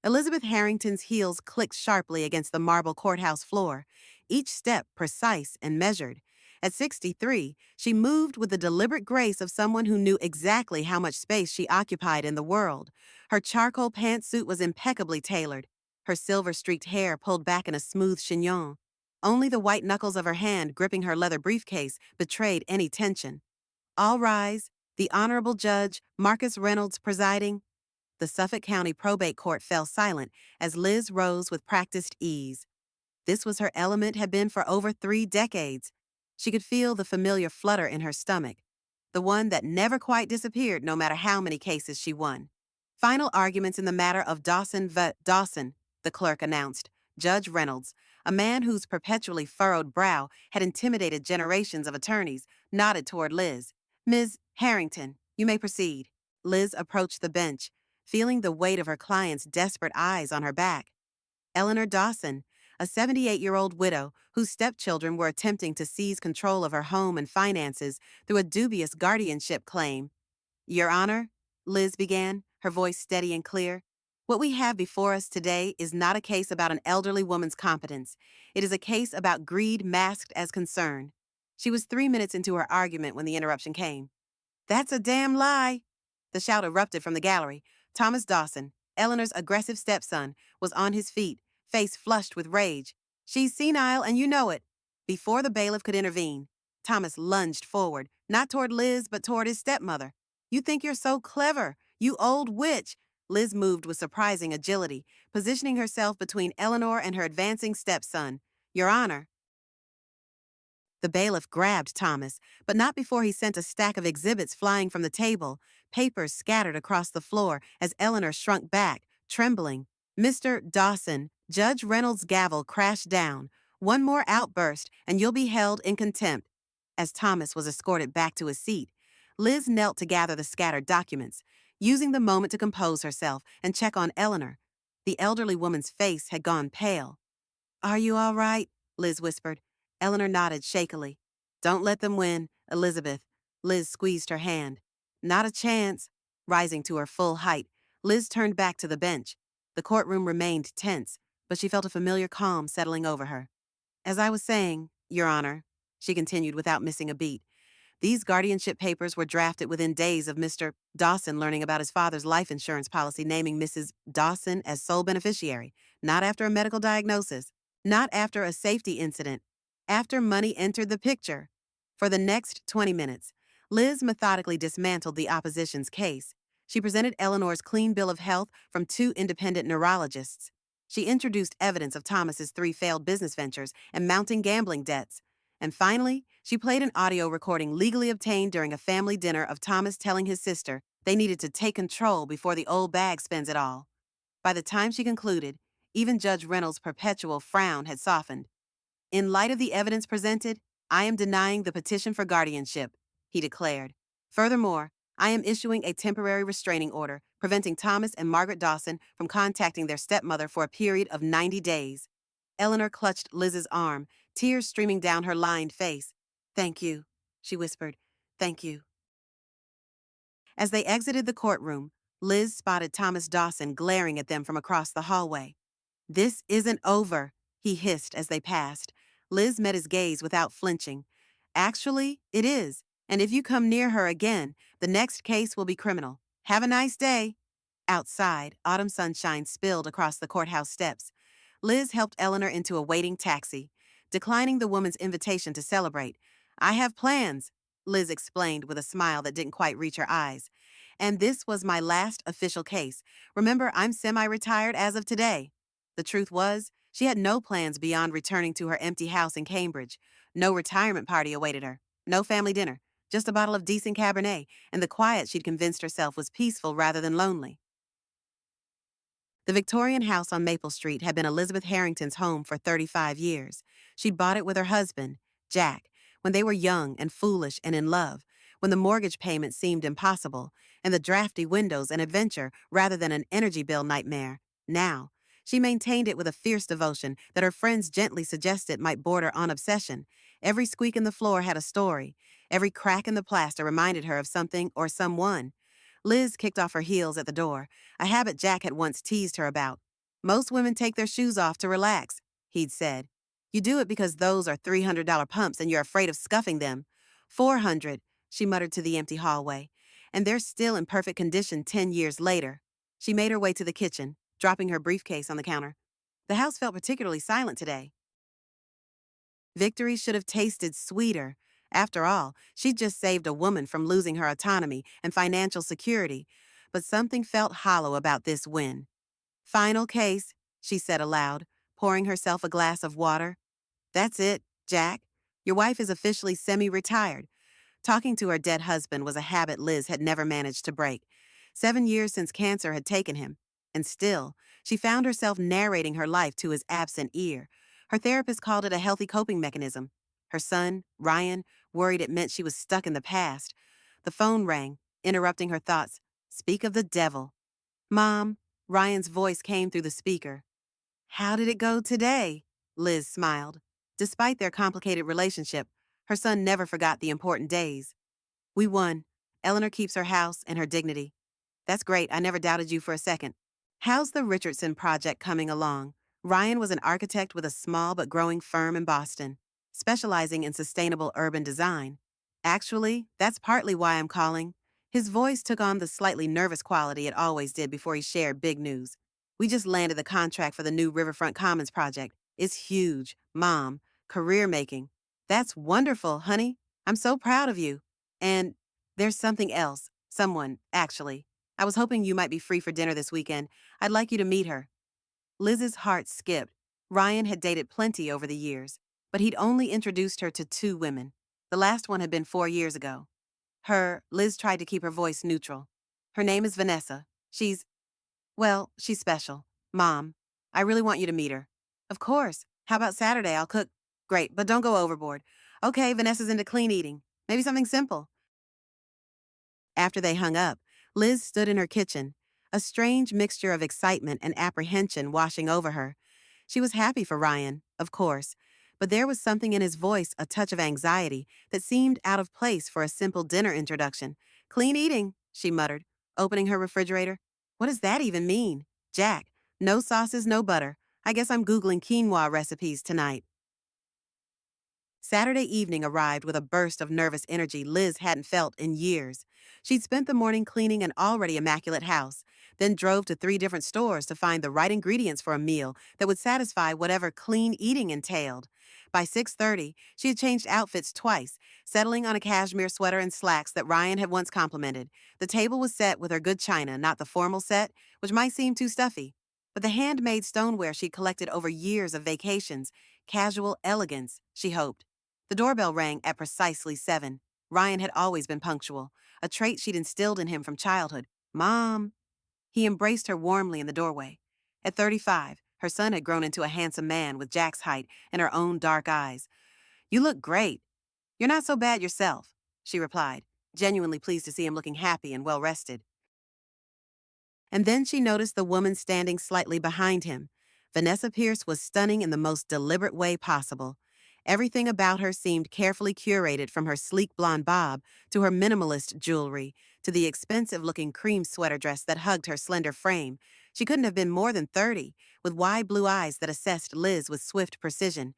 Elizabeth Harrington's heels clicked sharply against the marble courthouse floor, each step precise and measured. At 63, she moved with the deliberate grace of someone who knew exactly how much space she occupied in the world. Her charcoal pantsuit was impeccably tailored, her silver-streaked hair pulled back in a smooth chignon. Only the white knuckles of her hand gripping her leather briefcase betrayed any tension. All rise. The Honorable Judge Marcus Reynolds presiding. The Suffolk County Probate Court fell silent as Liz rose with practiced ease. This was her element had been for over 3 decades. She could feel the familiar flutter in her stomach, the one that never quite disappeared no matter how many cases she won. Final arguments in the matter of Dawson v. Dawson, the clerk announced. Judge Reynolds, a man whose perpetually furrowed brow had intimidated generations of attorneys, nodded toward Liz. Ms. Harrington, you may proceed. Liz approached the bench, feeling the weight of her client's desperate eyes on her back. Eleanor Dawson, a 78-year-old widow whose stepchildren were attempting to seize control of her home and finances through a dubious guardianship claim. Your Honor, Liz began, her voice steady and clear, what we have before us today is not a case about an elderly woman's competence. It is a case about greed masked as concern. She was 3 minutes into her argument when the interruption came. That's a damn lie! The shout erupted from the gallery. Thomas Dawson, Eleanor's aggressive stepson, was on his feet, face flushed with rage. She's senile and you know it. Before the bailiff could intervene, Thomas lunged forward, not toward Liz but toward his stepmother. You think you're so clever, you old witch! Liz moved with surprising agility, positioning herself between Eleanor and her advancing stepson. Your Honor. The bailiff grabbed Thomas, but not before he sent a stack of exhibits flying from the table, papers scattered across the floor as Eleanor shrunk back, trembling. Mr. Dawson, Judge Reynolds' gavel crashed down. One more outburst, and you'll be held in contempt. As Thomas was escorted back to his seat, Liz knelt to gather the scattered documents, using the moment to compose herself and check on Eleanor. The elderly woman's face had gone pale. Are you all right? Liz whispered. Eleanor nodded shakily. Don't let them win, Elizabeth. Liz squeezed her hand. Not a chance. Rising to her full height, Liz turned back to the bench. The courtroom remained tense, but she felt a familiar calm settling over her. As I was saying, Your Honor, she continued without missing a beat, these guardianship papers were drafted within days of Mr. Dawson learning about his father's life insurance policy naming Mrs. Dawson as sole beneficiary, not after a medical diagnosis, not after a safety incident, after money entered the picture. For the next 20 minutes, Liz methodically dismantled the opposition's case. She presented Eleanor's clean bill of health from 2 independent neurologists. She introduced evidence of Thomas's 3 failed business ventures and mounting gambling debts. And finally, she played an audio recording legally obtained during a family dinner of Thomas telling his sister they needed to take control before the old bag spends it all. By the time she concluded, even Judge Reynolds' perpetual frown had softened. In light of the evidence presented, I am denying the petition for guardianship, he declared. Furthermore, I am issuing a temporary restraining order preventing Thomas and Margaret Dawson from contacting their stepmother for a period of 90 days. Eleanor clutched Liz's arm, tears streaming down her lined face. Thank you, she whispered. Thank you. As they exited the courtroom, Liz spotted Thomas Dawson glaring at them from across the hallway. This isn't over, he hissed as they passed. Liz met his gaze without flinching. Actually, it is, and if you come near her again, the next case will be criminal. Have a nice day. Outside, autumn sunshine spilled across the courthouse steps. Liz helped Eleanor into a waiting taxi, declining the woman's invitation to celebrate. I have plans, Liz explained with a smile that didn't quite reach her eyes. And this was my last official case. Remember, I'm semi-retired as of today. The truth was, she had no plans beyond returning to her empty house in Cambridge. No retirement party awaited her. No family dinner. Just a bottle of decent Cabernet, and the quiet she'd convinced herself was peaceful rather than lonely. The Victorian house on Maple Street had been Elizabeth Harrington's home for 35 years. She'd bought it with her husband, Jack, when they were young and foolish and in love, when the mortgage payment seemed impossible, and the drafty windows an adventure rather than an energy bill nightmare. Now, she maintained it with a fierce devotion that her friends gently suggested might border on obsession. Every squeak in the floor had a story. Every crack in the plaster reminded her of something or someone. Liz kicked off her heels at the door, a habit Jack had once teased her about. Most women take their shoes off to relax, he'd said. You do it because those are $300 pumps and you're afraid of scuffing them. 400, she muttered to the empty hallway. And they're still in perfect condition 10 years later. She made her way to the kitchen, dropping her briefcase on the counter. The house felt particularly silent today. Victory should have tasted sweeter. After all, she'd just saved a woman from losing her autonomy and financial security. But something felt hollow about this win. Final case, she said aloud, pouring herself a glass of water. That's it, Jack. Your wife is officially semi-retired. Talking to her dead husband was a habit Liz had never managed to break. 7 years since cancer had taken him. And still, she found herself narrating her life to his absent ear. Her therapist called it a healthy coping mechanism. Her son, Ryan, worried it meant she was stuck in the past. The phone rang, interrupting her thoughts. Speak of the devil. Mom, Ryan's voice came through the speaker. How did it go today? Liz smiled. Despite their complicated relationship, her son never forgot the important days. We won. Eleanor keeps her house and her dignity. That's great. I never doubted you for a second. How's the Richardson project coming along? Ryan was an architect with a small but growing firm in Boston, specializing in sustainable urban design. Actually, that's partly why I'm calling. His voice took on the slightly nervous quality it always did before he shared big news. We just landed the contract for the new Riverfront Commons project. It's huge, Mom. Career-making. That's wonderful, honey. I'm so proud of you. And there's something else. Someone, actually. I was hoping you might be free for dinner this weekend. I'd like you to meet her. Liz's heart skipped. Ryan had dated plenty over the years, but he'd only introduced her to 2 women. The last one had been 4 years ago. Liz tried to keep her voice neutral. Her name is Vanessa. She's special. Mom, I really want you to meet her. Of course. How about Saturday? I'll cook. Great, but don't go overboard. Okay, Vanessa's into clean eating. Maybe something simple. After they hung up, Liz stood in her kitchen, a strange mixture of excitement and apprehension washing over her. She was happy for Ryan, of course, but there was something in his voice, a touch of anxiety, that seemed out of place for a simple dinner introduction. Clean eating, she muttered, opening her refrigerator. What does that even mean? Jack, no sauces, no butter. I guess I'm Googling quinoa recipes tonight. Saturday evening arrived with a burst of nervous energy Liz hadn't felt in years. She'd spent the morning cleaning an already immaculate house, then drove to 3 different stores to find the right ingredients for a meal that would satisfy whatever clean eating entailed. By 6:30, she had changed outfits twice, settling on a cashmere sweater and slacks that Ryan had once complimented. The table was set with her good china, not the formal set, which might seem too stuffy, but the handmade stoneware she'd collected over years of vacations. Casual elegance, she hoped. The doorbell rang at precisely 7. Ryan had always been punctual, a trait she'd instilled in him from childhood. Mom. He embraced her warmly in the doorway. At 35, her son had grown into a handsome man with Jack's height and her own dark eyes. You look great. You're not so bad yourself, she replied, genuinely pleased to see him looking happy and well-rested. And then she noticed the woman standing slightly behind him. Vanessa Pierce was stunning in the most deliberate way possible. Everything about her seemed carefully curated, from her sleek blonde bob to her minimalist jewelry to the expensive-looking cream sweater dress that hugged her slender frame. She couldn't have been more than 30, with wide blue eyes that assessed Liz with swift precision.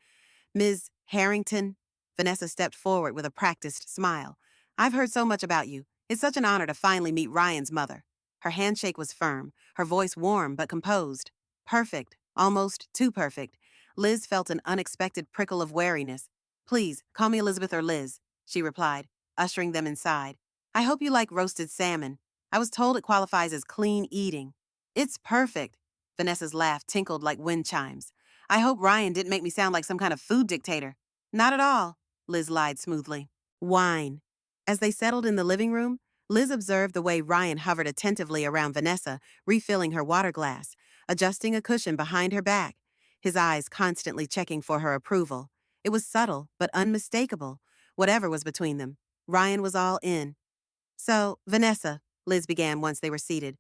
Ms. Harrington? Vanessa stepped forward with a practiced smile. I've heard so much about you. It's such an honor to finally meet Ryan's mother. Her handshake was firm, her voice warm but composed. Perfect, almost too perfect. Liz felt an unexpected prickle of wariness. Please, call me Elizabeth or Liz, she replied, ushering them inside. I hope you like roasted salmon. I was told it qualifies as clean eating. It's perfect. Vanessa's laugh tinkled like wind chimes. I hope Ryan didn't make me sound like some kind of food dictator. Not at all, Liz lied smoothly. Wine. As they settled in the living room, Liz observed the way Ryan hovered attentively around Vanessa, refilling her water glass, adjusting a cushion behind her back, his eyes constantly checking for her approval. It was subtle, but unmistakable. Whatever was between them, Ryan was all in. So, Vanessa, Liz began once they were seated,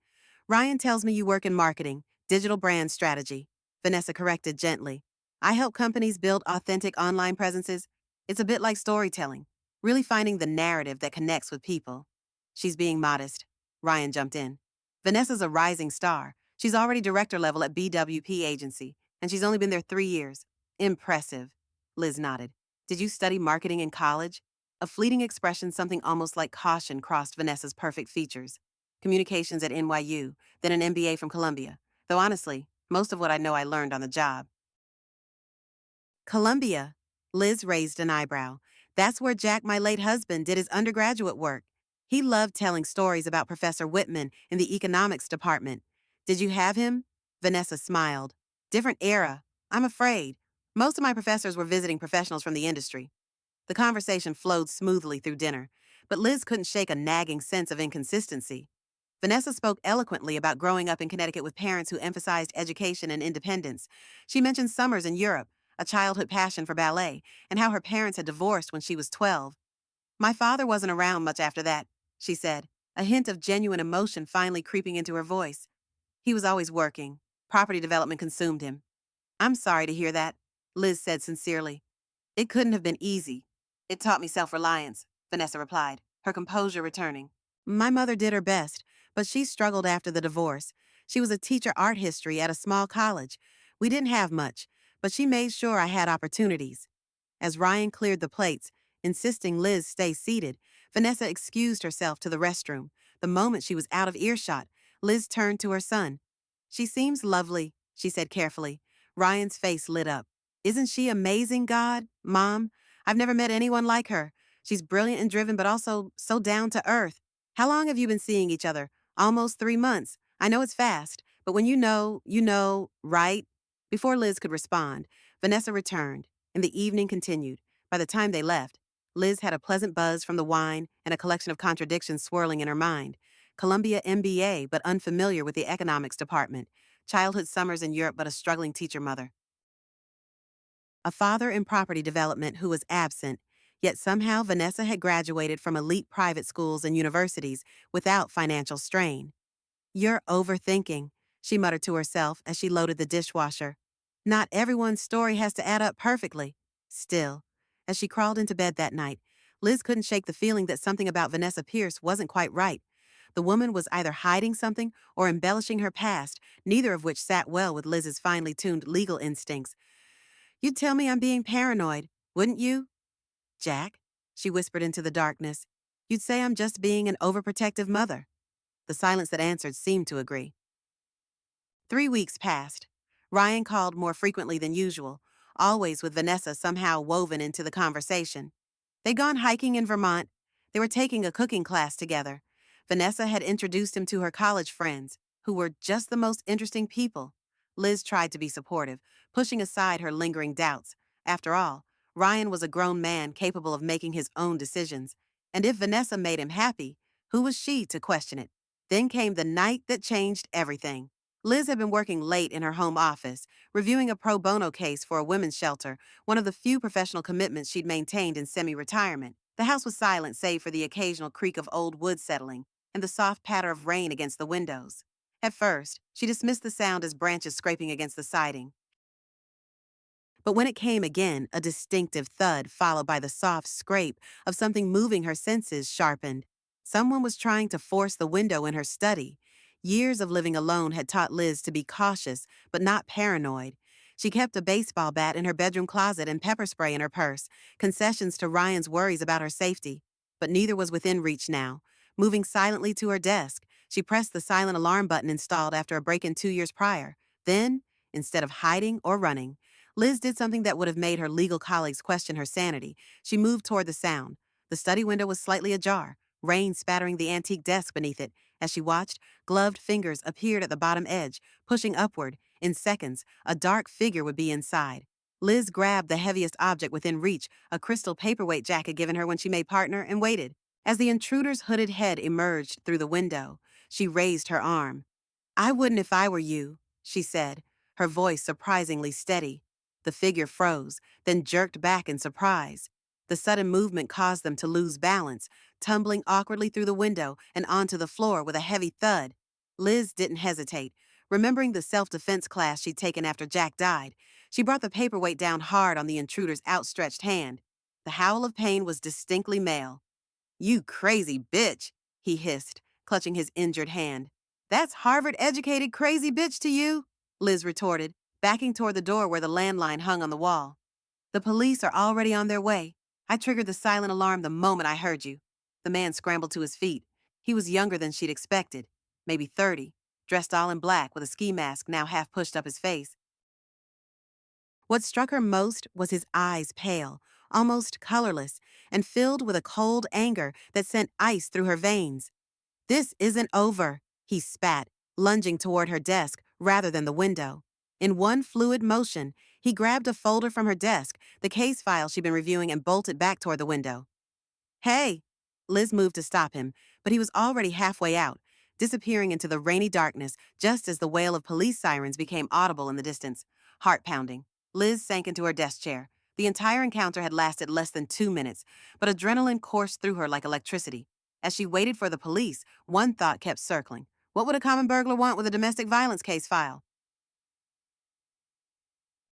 Ryan tells me you work in marketing, digital brand strategy. Vanessa corrected gently. I help companies build authentic online presences. It's a bit like storytelling, really finding the narrative that connects with people. She's being modest. Ryan jumped in. Vanessa's a rising star. She's already director level at BWP agency, and she's only been there 3 years. Impressive. Liz nodded. Did you study marketing in college? A fleeting expression, something almost like caution, crossed Vanessa's perfect features. Communications at NYU, then an MBA from Columbia. Though honestly, most of what I know I learned on the job. Columbia. Liz raised an eyebrow. That's where Jack, my late husband, did his undergraduate work. He loved telling stories about Professor Whitman in the economics department. Did you have him? Vanessa smiled. Different era, I'm afraid. Most of my professors were visiting professionals from the industry. The conversation flowed smoothly through dinner, but Liz couldn't shake a nagging sense of inconsistency. Vanessa spoke eloquently about growing up in Connecticut with parents who emphasized education and independence. She mentioned summers in Europe, a childhood passion for ballet, and how her parents had divorced when she was 12. My father wasn't around much after that, she said, a hint of genuine emotion finally creeping into her voice. He was always working. Property development consumed him. I'm sorry to hear that, Liz said sincerely. It couldn't have been easy. It taught me self-reliance, Vanessa replied, her composure returning. My mother did her best, but she struggled after the divorce. She was a teacher art history at a small college. We didn't have much, but she made sure I had opportunities. As Ryan cleared the plates, insisting Liz stay seated, Vanessa excused herself to the restroom. The moment she was out of earshot, Liz turned to her son. She seems lovely, she said carefully. Ryan's face lit up. Isn't she amazing, God, Mom? I've never met anyone like her. She's brilliant and driven, but also so down to earth. How long have you been seeing each other? Almost 3 months. I know it's fast, but when you know, right? Before Liz could respond, Vanessa returned, and the evening continued. By the time they left, Liz had a pleasant buzz from the wine and a collection of contradictions swirling in her mind. Columbia MBA, but unfamiliar with the economics department. Childhood summers in Europe, but a struggling teacher mother. A father in property development who was absent, yet somehow Vanessa had graduated from elite private schools and universities without financial strain. You're overthinking, she muttered to herself as she loaded the dishwasher. Not everyone's story has to add up perfectly. Still, as she crawled into bed that night, Liz couldn't shake the feeling that something about Vanessa Pierce wasn't quite right. The woman was either hiding something or embellishing her past, neither of which sat well with Liz's finely tuned legal instincts. You'd tell me I'm being paranoid, wouldn't you? Jack, she whispered into the darkness. You'd say I'm just being an overprotective mother. The silence that answered seemed to agree. 3 weeks passed. Ryan called more frequently than usual, always with Vanessa somehow woven into the conversation. They'd gone hiking in Vermont. They were taking a cooking class together. Vanessa had introduced him to her college friends, who were just the most interesting people. Liz tried to be supportive, pushing aside her lingering doubts. After all, Ryan was a grown man capable of making his own decisions. And if Vanessa made him happy, who was she to question it? Then came the night that changed everything. Liz had been working late in her home office, reviewing a pro bono case for a women's shelter, one of the few professional commitments she'd maintained in semi-retirement. The house was silent save for the occasional creak of old wood settling and the soft patter of rain against the windows. At first, she dismissed the sound as branches scraping against the siding. But when it came again, a distinctive thud followed by the soft scrape of something moving, her senses sharpened. Someone was trying to force the window in her study. Years of living alone had taught Liz to be cautious, but not paranoid. She kept a baseball bat in her bedroom closet and pepper spray in her purse, concessions to Ryan's worries about her safety. But neither was within reach now. Moving silently to her desk, she pressed the silent alarm button installed after a break-in 2 years prior. Then, instead of hiding or running, Liz did something that would have made her legal colleagues question her sanity. She moved toward the sound. The study window was slightly ajar, rain spattering the antique desk beneath it. As she watched, gloved fingers appeared at the bottom edge, pushing upward. In seconds, a dark figure would be inside. Liz grabbed the heaviest object within reach, a crystal paperweight Jack had given her when she made partner, and waited. As the intruder's hooded head emerged through the window, she raised her arm. I wouldn't if I were you, she said, her voice surprisingly steady. The figure froze, then jerked back in surprise. The sudden movement caused them to lose balance, tumbling awkwardly through the window and onto the floor with a heavy thud. Liz didn't hesitate. Remembering the self-defense class she'd taken after Jack died, she brought the paperweight down hard on the intruder's outstretched hand. The howl of pain was distinctly male. You crazy bitch, he hissed, clutching his injured hand. That's Harvard-educated crazy bitch to you, Liz retorted, backing toward the door where the landline hung on the wall. The police are already on their way. I triggered the silent alarm the moment I heard you. The man scrambled to his feet. He was younger than she'd expected, maybe 30, dressed all in black with a ski mask now half pushed up his face. What struck her most was his eyes pale, almost colorless, and filled with a cold anger that sent ice through her veins. This isn't over, he spat, lunging toward her desk rather than the window. In one fluid motion, he grabbed a folder from her desk, the case file she'd been reviewing, and bolted back toward the window. Hey! Liz moved to stop him, but he was already halfway out, disappearing into the rainy darkness just as the wail of police sirens became audible in the distance. Heart pounding, Liz sank into her desk chair. The entire encounter had lasted less than 2 minutes, but adrenaline coursed through her like electricity. As she waited for the police, one thought kept circling. What would a common burglar want with a domestic violence case file?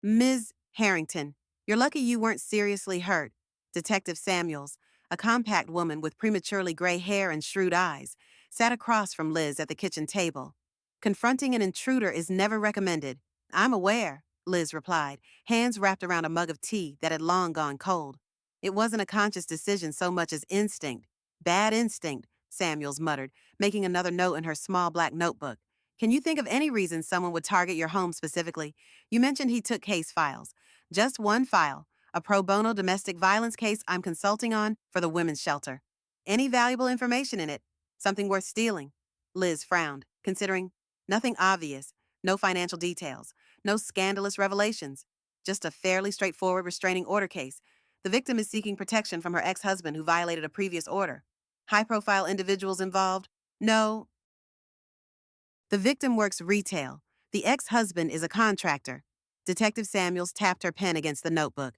Ms. Harrington, you're lucky you weren't seriously hurt. Detective Samuels, a compact woman with prematurely gray hair and shrewd eyes, sat across from Liz at the kitchen table. Confronting an intruder is never recommended. I'm aware, Liz replied, hands wrapped around a mug of tea that had long gone cold. It wasn't a conscious decision so much as instinct. Bad instinct, Samuels muttered, making another note in her small black notebook. Can you think of any reason someone would target your home specifically? You mentioned he took case files. Just one file, a pro bono domestic violence case I'm consulting on for the women's shelter. Any valuable information in it? Something worth stealing? Liz frowned, considering nothing obvious, no financial details, no scandalous revelations, just a fairly straightforward restraining order case. The victim is seeking protection from her ex-husband who violated a previous order. High-profile individuals involved? No. The victim works retail. The ex-husband is a contractor. Detective Samuels tapped her pen against the notebook.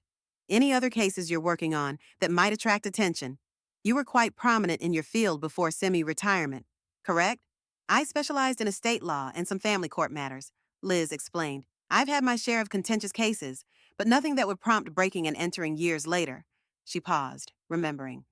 Any other cases you're working on that might attract attention? You were quite prominent in your field before semi-retirement, correct? I specialized in estate law and some family court matters, Liz explained. I've had my share of contentious cases, but nothing that would prompt breaking and entering years later. She paused, remembering.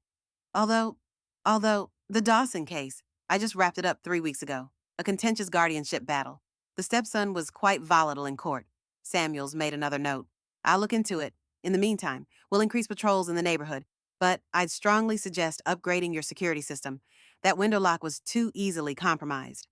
Although, the Dawson case, I just wrapped it up 3 weeks ago. A contentious guardianship battle. The stepson was quite volatile in court. Samuels made another note. I'll look into it. In the meantime, we'll increase patrols in the neighborhood, but I'd strongly suggest upgrading your security system. That window lock was too easily compromised.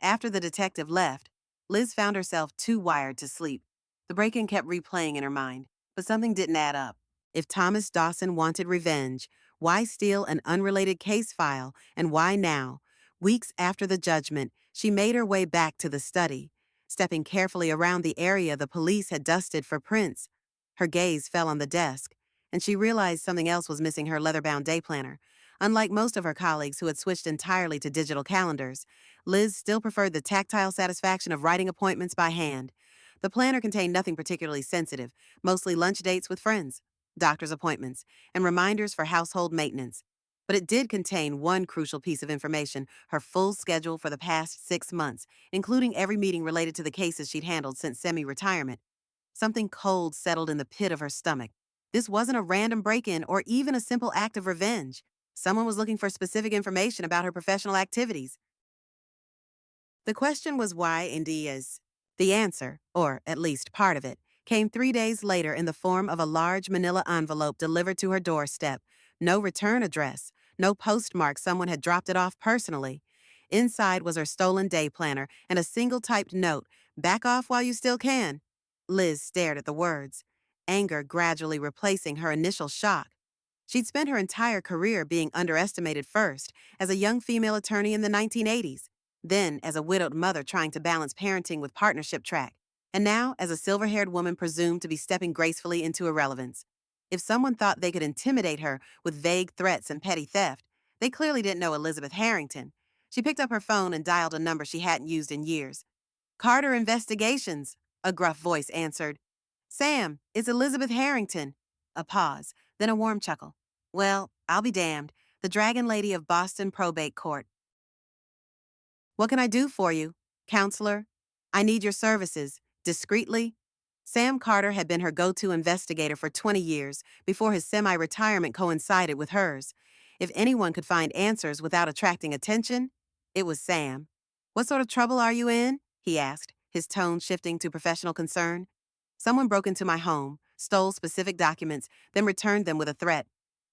After the detective left, Liz found herself too wired to sleep. The break-in kept replaying in her mind, but something didn't add up. If Thomas Dawson wanted revenge, why steal an unrelated case file, and why now? Weeks after the judgment, she made her way back to the study, stepping carefully around the area the police had dusted for prints. Her gaze fell on the desk, and she realized something else was missing: her leather-bound day planner. Unlike most of her colleagues who had switched entirely to digital calendars, Liz still preferred the tactile satisfaction of writing appointments by hand. The planner contained nothing particularly sensitive, mostly lunch dates with friends, doctor's appointments, and reminders for household maintenance. But it did contain one crucial piece of information: her full schedule for the past 6 months, including every meeting related to the cases she'd handled since semi-retirement. Something cold settled in the pit of her stomach. This wasn't a random break-in or even a simple act of revenge. Someone was looking for specific information about her professional activities. The question was why India's. The answer, or at least part of it, came 3 days later in the form of a large manila envelope delivered to her doorstep. No return address, no postmark someone had dropped it off personally. Inside was her stolen day planner and a single typed note: back off while you still can. Liz stared at the words, anger gradually replacing her initial shock. She'd spent her entire career being underestimated, first as a young female attorney in the 1980s, then as a widowed mother trying to balance parenting with partnership track, and now as a silver-haired woman presumed to be stepping gracefully into irrelevance. If someone thought they could intimidate her with vague threats and petty theft, they clearly didn't know Elizabeth Harrington. She picked up her phone and dialed a number she hadn't used in years. Carter Investigations, a gruff voice answered. Sam, it's Elizabeth Harrington. A pause, then a warm chuckle. Well, I'll be damned. The Dragon Lady of Boston Probate Court. What can I do for you, counselor? I need your services. Discreetly. Sam Carter had been her go-to investigator for 20 years before his semi-retirement coincided with hers. If anyone could find answers without attracting attention, it was Sam. What sort of trouble are you in? He asked, his tone shifting to professional concern. Someone broke into my home, stole specific documents, then returned them with a threat.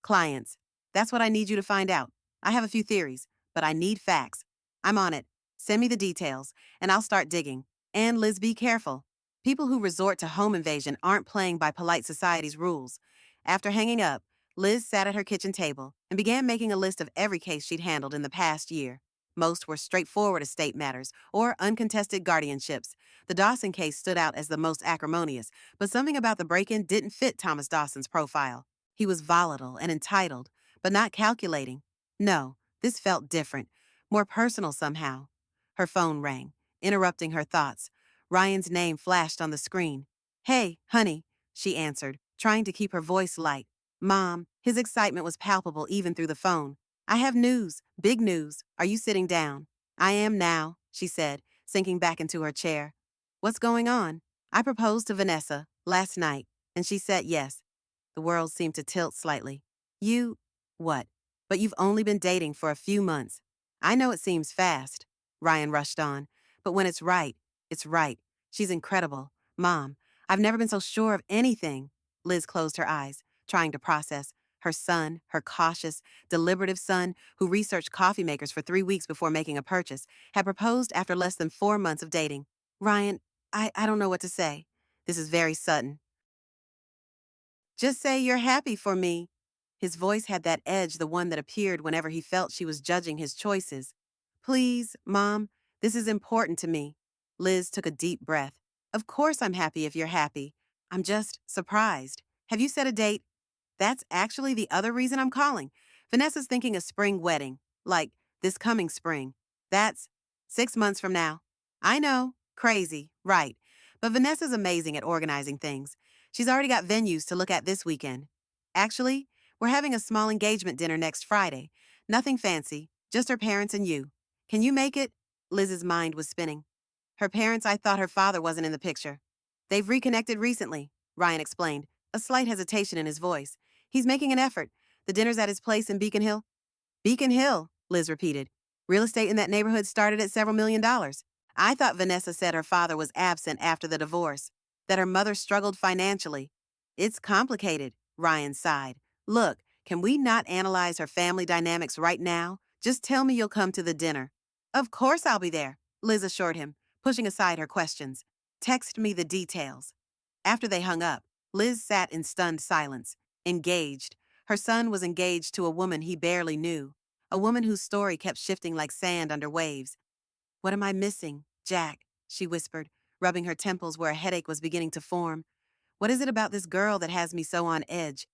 Clients. That's what I need you to find out. I have a few theories, but I need facts. I'm on it. Send me the details, and I'll start digging. And Liz, be careful. People who resort to home invasion aren't playing by polite society's rules. After hanging up, Liz sat at her kitchen table and began making a list of every case she'd handled in the past year. Most were straightforward estate matters or uncontested guardianships. The Dawson case stood out as the most acrimonious, but something about the break-in didn't fit Thomas Dawson's profile. He was volatile and entitled, but not calculating. No, this felt different, more personal somehow. Her phone rang, interrupting her thoughts. Ryan's name flashed on the screen. "Hey, honey," she answered, trying to keep her voice light. "Mom." His excitement was palpable even through the phone. "I have news, big news. Are you sitting down?" "I am now," she said, sinking back into her chair. "What's going on?" "I proposed to Vanessa last night, and she said yes." The world seemed to tilt slightly. "You, what? But you've only been dating for a few months." "I know it seems fast," Ryan rushed on, "but when it's right, it's right. She's incredible. Mom, I've never been so sure of anything." Liz closed her eyes, trying to process. Her son, her cautious, deliberative son, who researched coffee makers for 3 weeks before making a purchase, had proposed after less than 4 months of dating. "Ryan, I don't know what to say. This is very sudden." "Just say you're happy for me." His voice had that edge, the one that appeared whenever he felt she was judging his choices. "Please, Mom, this is important to me." Liz took a deep breath. "Of course I'm happy if you're happy. I'm just surprised. Have you set a date?" "That's actually the other reason I'm calling. Vanessa's thinking a spring wedding, like this coming spring. That's 6 months from now." "I know, crazy, right. But Vanessa's amazing at organizing things. She's already got venues to look at this weekend. Actually, we're having a small engagement dinner next Friday. Nothing fancy, just her parents and you. Can you make it?" Liz's mind was spinning. "Her parents, I thought her father wasn't in the picture." "They've reconnected recently," Ryan explained, a slight hesitation in his voice. "He's making an effort. The dinner's at his place in Beacon Hill." "Beacon Hill," Liz repeated. "Real estate in that neighborhood started at several $1 million. I thought Vanessa said her father was absent after the divorce, that her mother struggled financially." "It's complicated," Ryan sighed. "Look, can we not analyze her family dynamics right now? Just tell me you'll come to the dinner." "Of course I'll be there," Liz assured him, pushing aside her questions. "Text me the details." After they hung up, Liz sat in stunned silence, engaged. Her son was engaged to a woman he barely knew, a woman whose story kept shifting like sand under waves. "What am I missing, Jack?" she whispered, rubbing her temples where a headache was beginning to form. "What is it about this girl that has me so on edge?"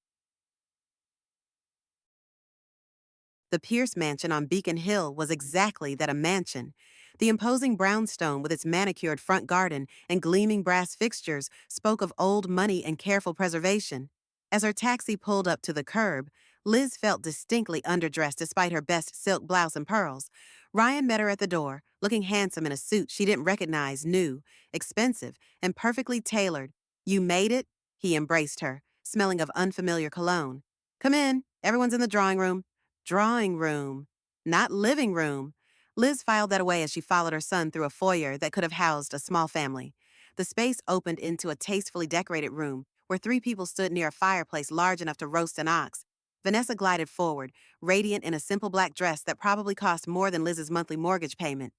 The Pierce mansion on Beacon Hill was exactly that, a mansion. The imposing brownstone with its manicured front garden and gleaming brass fixtures spoke of old money and careful preservation. As her taxi pulled up to the curb, Liz felt distinctly underdressed despite her best silk blouse and pearls. Ryan met her at the door, looking handsome in a suit she didn't recognize, new, expensive, and perfectly tailored. "You made it?" He embraced her, smelling of unfamiliar cologne. "Come in. Everyone's in the drawing room." Drawing room, not living room. Liz filed that away as she followed her son through a foyer that could have housed a small family. The space opened into a tastefully decorated room where 3 people stood near a fireplace large enough to roast an ox. Vanessa glided forward, radiant in a simple black dress that probably cost more than Liz's monthly mortgage payment.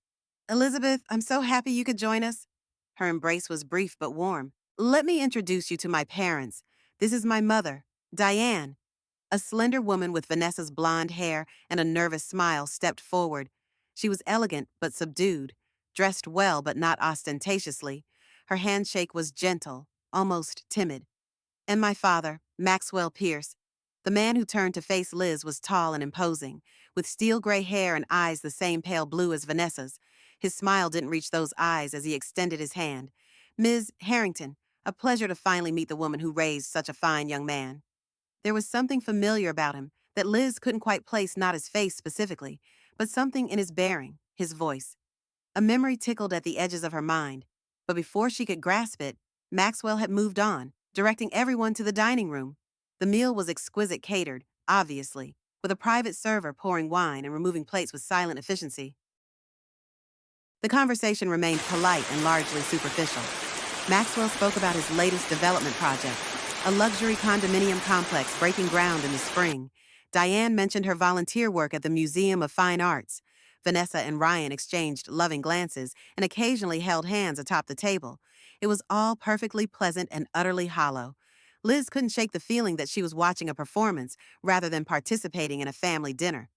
"Elizabeth, I'm so happy you could join us." Her embrace was brief but warm. "Let me introduce you to my parents. This is my mother, Diane." A slender woman with Vanessa's blonde hair and a nervous smile stepped forward. She was elegant but subdued, dressed well but not ostentatiously. Her handshake was gentle, almost timid. "And my father, Maxwell Pierce." The man who turned to face Liz was tall and imposing, with steel gray hair and eyes the same pale blue as Vanessa's. His smile didn't reach those eyes as he extended his hand. "Ms. Harrington, a pleasure to finally meet the woman who raised such a fine young man." There was something familiar about him that Liz couldn't quite place, not his face specifically, but something in his bearing, his voice. A memory tickled at the edges of her mind, but before she could grasp it, Maxwell had moved on, directing everyone to the dining room. The meal was exquisite catered, obviously, with a private server pouring wine and removing plates with silent efficiency. The conversation remained polite and largely superficial. Maxwell spoke about his latest development project, a luxury condominium complex breaking ground in the spring. Diane mentioned her volunteer work at the Museum of Fine Arts. Vanessa and Ryan exchanged loving glances and occasionally held hands atop the table. It was all perfectly pleasant and utterly hollow. Liz couldn't shake the feeling that she was watching a performance rather than participating in a family dinner.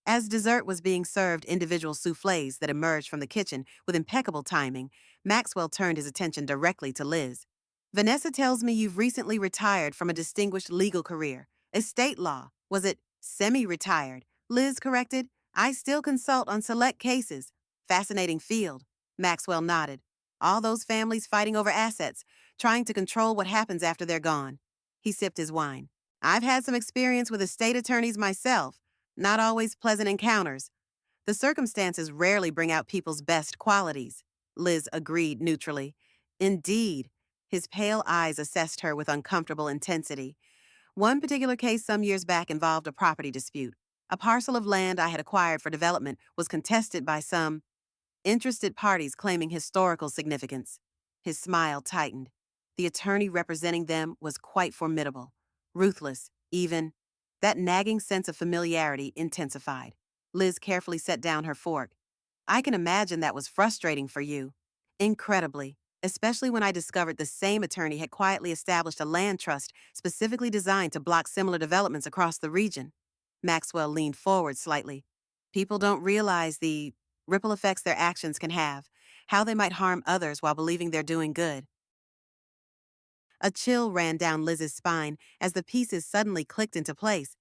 As dessert was being served individual soufflés that emerged from the kitchen with impeccable timing, Maxwell turned his attention directly to Liz. Vanessa tells me you've recently retired from a distinguished legal career. Estate law. Was it semi-retired? Liz corrected. I still consult on select cases. Fascinating field. Maxwell nodded. All those families fighting over assets, trying to control what happens after they're gone. He sipped his wine. I've had some experience with estate attorneys myself. Not always pleasant encounters. The circumstances rarely bring out people's best qualities, Liz agreed neutrally. Indeed. His pale eyes assessed her with uncomfortable intensity. One particular case some years back involved a property dispute. A parcel of land I had acquired for development was contested by some interested parties claiming historical significance. His smile tightened. The attorney representing them was quite formidable, ruthless, even. That nagging sense of familiarity intensified. Liz carefully set down her fork. I can imagine that was frustrating for you. Incredibly, especially when I discovered the same attorney had quietly established a land trust specifically designed to block similar developments across the region. Maxwell leaned forward slightly. People don't realize the ripple effects their actions can have, how they might harm others while believing they're doing good. A chill ran down Liz's spine as the pieces suddenly clicked into place.